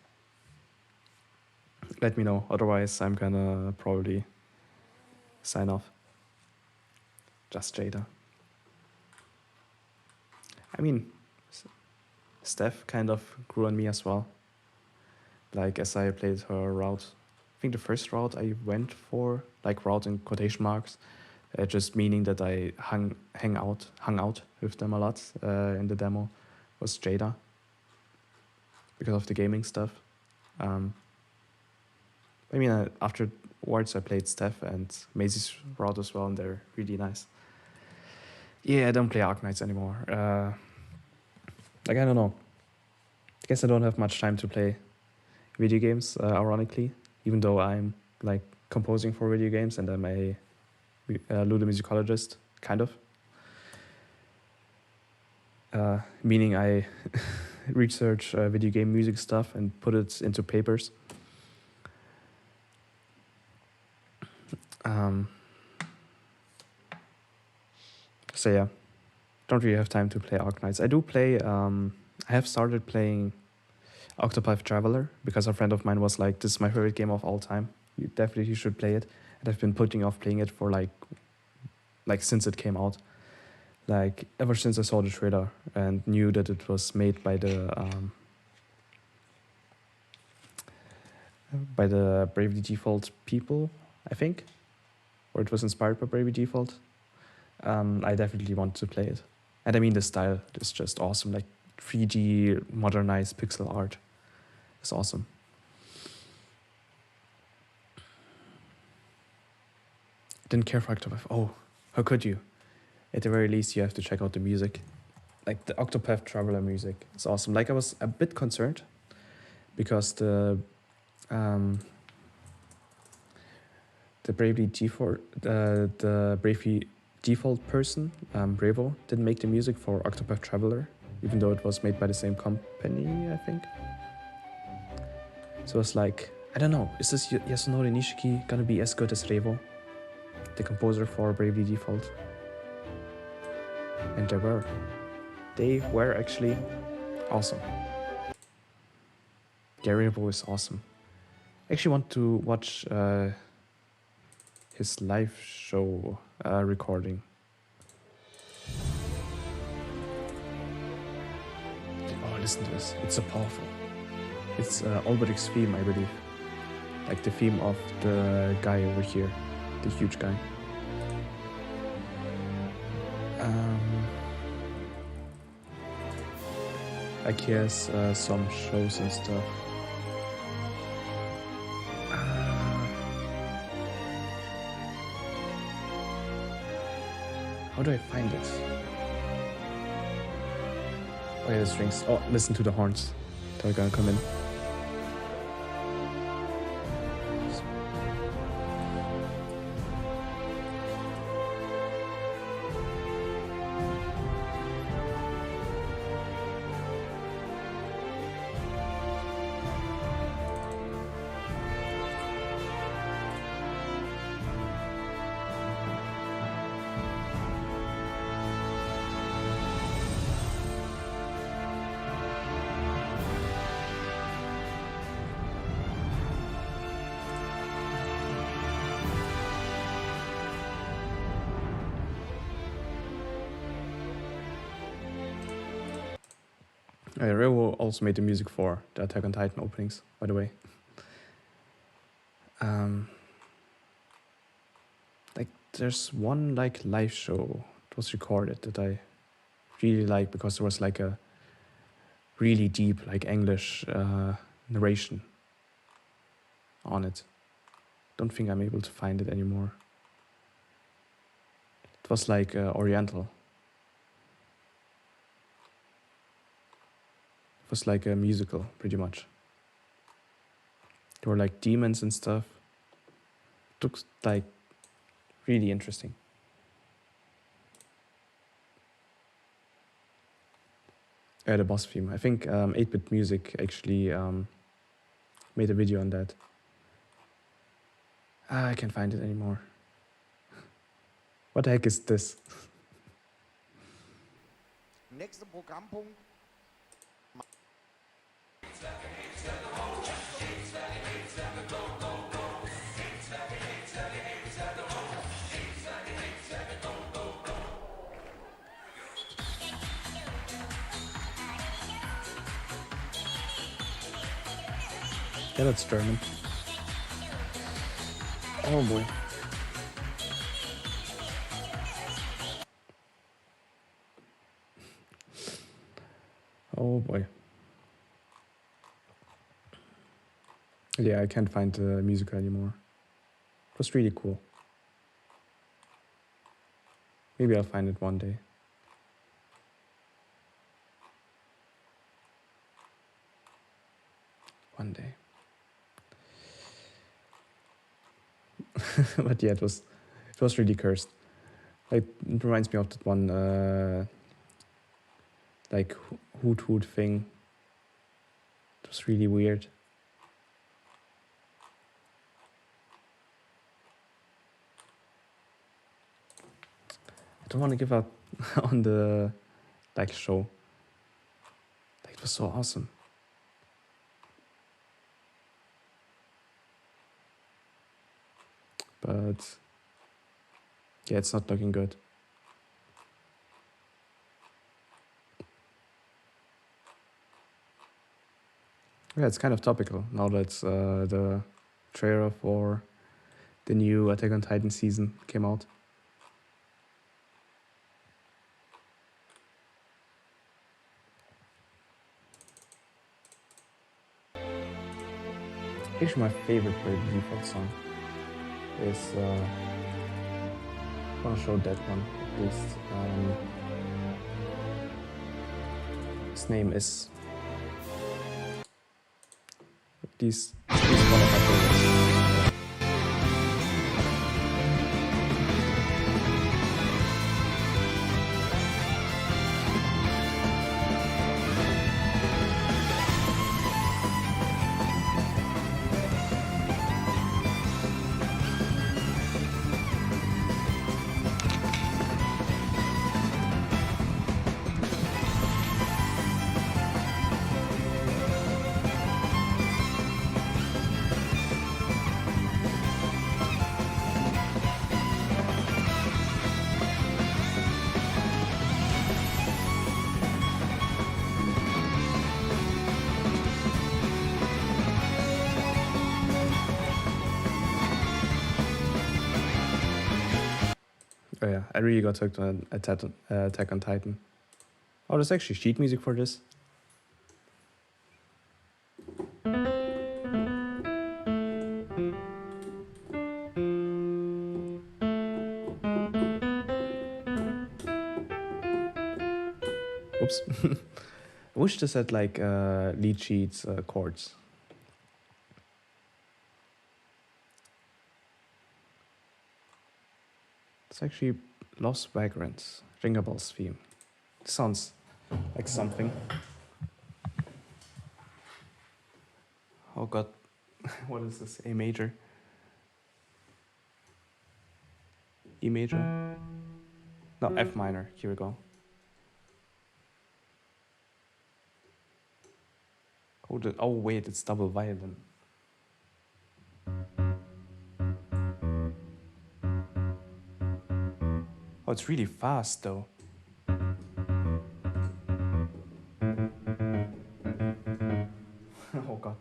Let me know, otherwise I'm gonna probably sign off. Just Jada. I mean, Steph kind of grew on me as well. Like, as I played her route. I think the first route I went for, like route in quotation marks, just meaning that I hung out with them a lot in the demo, was Jada. Because of the gaming stuff. I mean, afterwards I played Steph and Maisie's route as well, and they're really nice. Yeah, I don't play Arknights anymore. Like, I don't know. I guess I don't have much time to play video games, ironically, even though I'm like composing for video games and I'm a ludomusicologist, kind of. Meaning I research video game music stuff and put it into papers. So yeah, don't really have time to play Arknights. I do play, I have started playing Octopath Traveler because a friend of mine was like, this is my favorite game of all time. You definitely should play it. And I've been putting off playing it for like since it came out. Like, ever since I saw the trailer and knew that it was made by the Bravely Default people, I think. Or it was inspired by Bravely Default. I definitely want to play it. And I mean, the style is just awesome. Like 3D modernized pixel art. It's awesome. Didn't care for Octopath. Oh, how could you? At the very least, you have to check out the music. Like the Octopath Traveler music. It's awesome. Like, I was a bit concerned because the Bravely Default person, Bravo, didn't make the music for Octopath Traveler, even though it was made by the same company, I think. So it's like, I don't know, is this Yasunori Nishiki gonna be as good as Revo, the composer for Bravely Default? And they were actually awesome. Yeah, Revo is awesome. I actually want to watch his live show recording. Oh, listen to this. It's so powerful. It's Alberic's theme, I believe. like the theme of the guy over here, the huge guy. Like he has some shows and stuff. How do I find it? Oh yeah, the strings. Oh, listen to the horns. They're gonna come in. Reo also made the music for the Attack on Titan openings, by the way. Like there's one like live show that was recorded that I really like because there was like a really deep like English narration on it. Don't think I'm able to find it anymore. It was like Oriental. It was like a musical, pretty much. There were like demons and stuff. It looks like really interesting. The boss theme. I think 8-Bit Music actually made a video on that. I can't find it anymore. What the heck is this? Nächster Programmpunkt. Yeah, that's German. Oh boy. Oh boy. Yeah, I can't find the music anymore. It was really cool. Maybe I'll find it one day. One day. But yeah, it was really cursed. Like it reminds me of that one like hoot hoot thing. It was really weird. I don't want to give up on the like show. Like it was so awesome. But yeah, it's not looking good. Yeah, it's kind of topical now that the trailer for the new Attack on Titan season came out. Actually, my favorite Bravely Default song is I want to show that one at least. His name is these one of my favorites. yeah, I really got hooked on Attack on Titan. Oh, there's actually sheet music for this. Oops. I wish this had like lead sheets chords. It's actually Lost Vagrants, Jingle Bells theme. Sounds like something. Oh god, what is this? A major? E major? No, F minor. Here we go. Oh wait, it's double violin. Oh, it's really fast though. Oh god.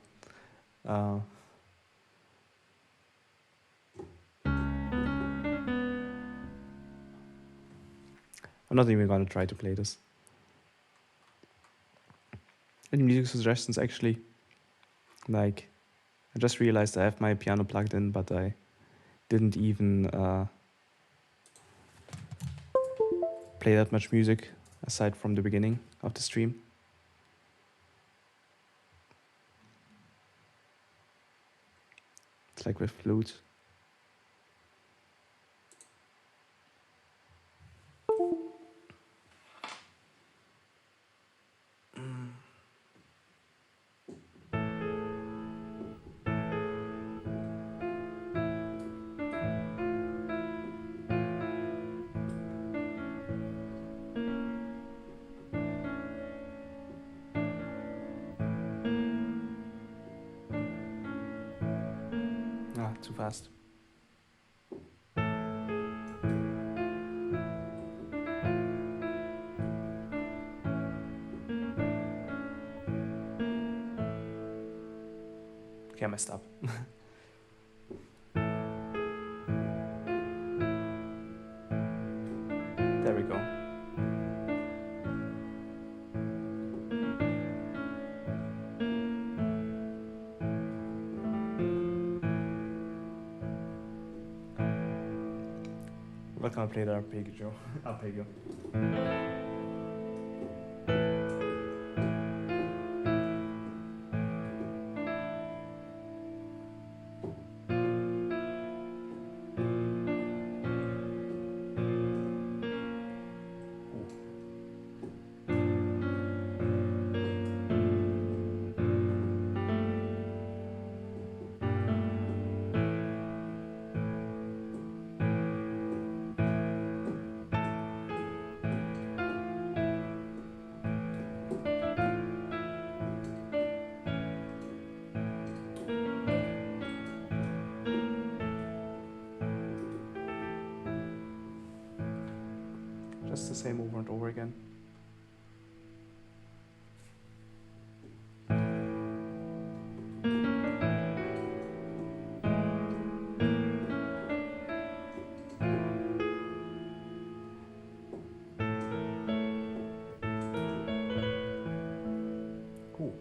I'm not even gonna try to play this. Any music suggestions actually? Like, I just realized I have my piano plugged in, but I didn't even play that much music aside from the beginning of the stream. It's like with flute. Too fast. Okay, I messed up. There we go. We're gonna play the arpeggio. Arpeggio. Just the same over and over again. Cool.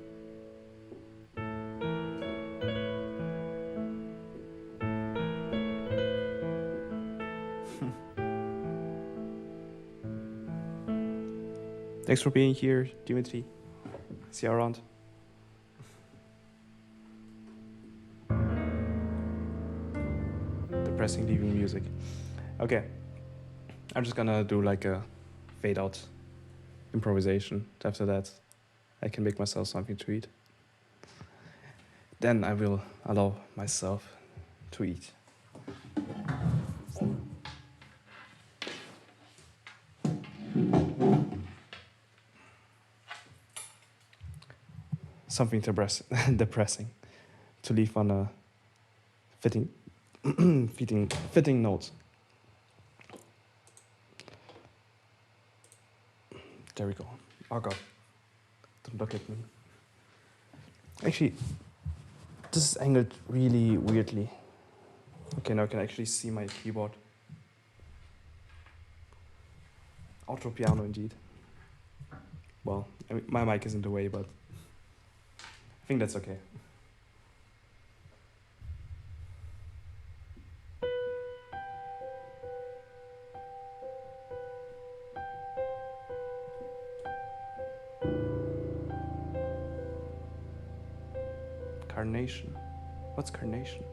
Thanks for being here, Dimitri. See you around. Depressing leaving music. Okay, I'm just gonna do like a fade out improvisation. After that, I can make myself something to eat. Then I will allow myself to eat. Something depressing to leave on a fitting note. There we go. Oh god, don't look at me. Actually, this is angled really weirdly. Okay, now I can actually see my keyboard. Outro piano indeed. Well, I mean, my mic is in the way, but I think that's okay. Carnation. What's carnation?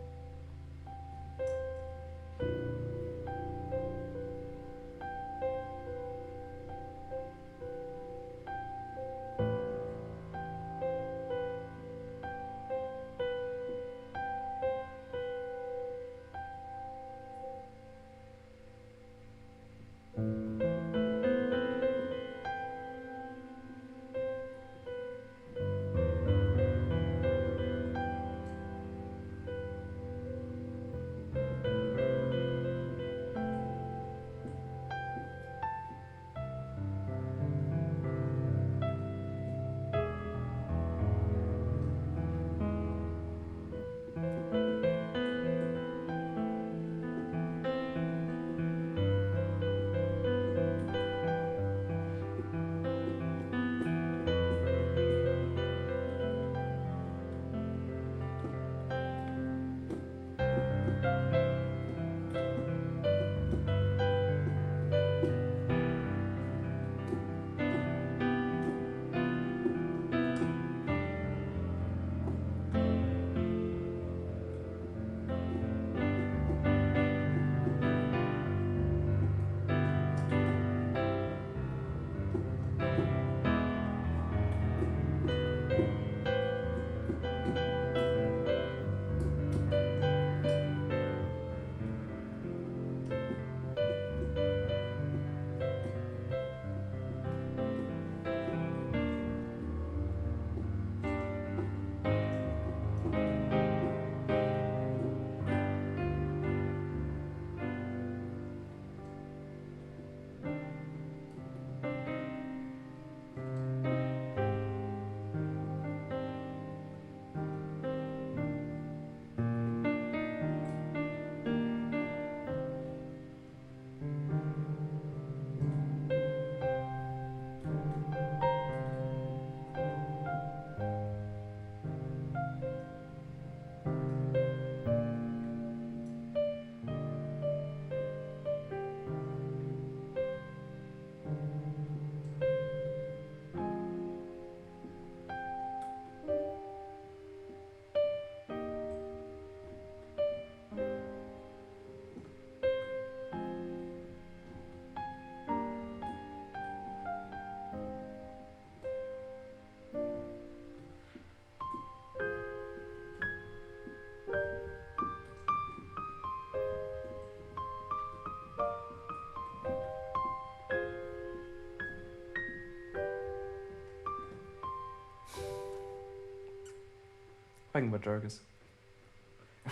Fucking Vajargus.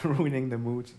Ruining the mood.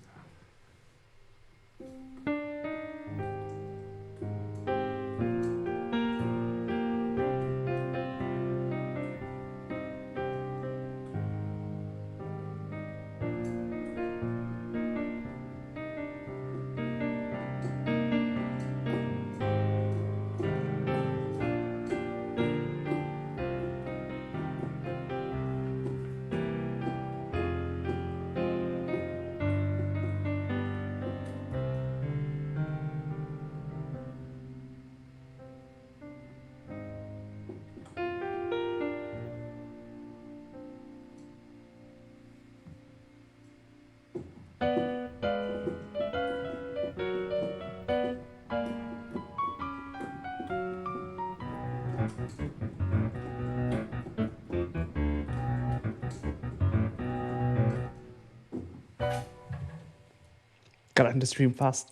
Gotta end the stream fast.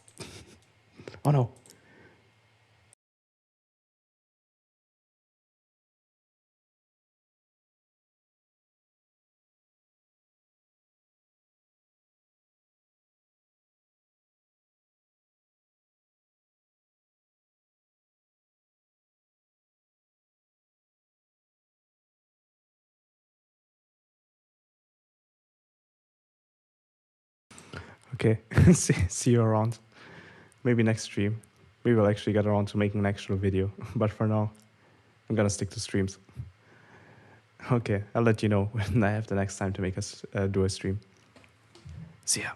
Oh no. Okay, see you around. Maybe next stream. maybe we'll actually get around to making an actual video. But for now, I'm gonna stick to streams. Okay, I'll let you know when I have the next time to make us do a stream. See ya.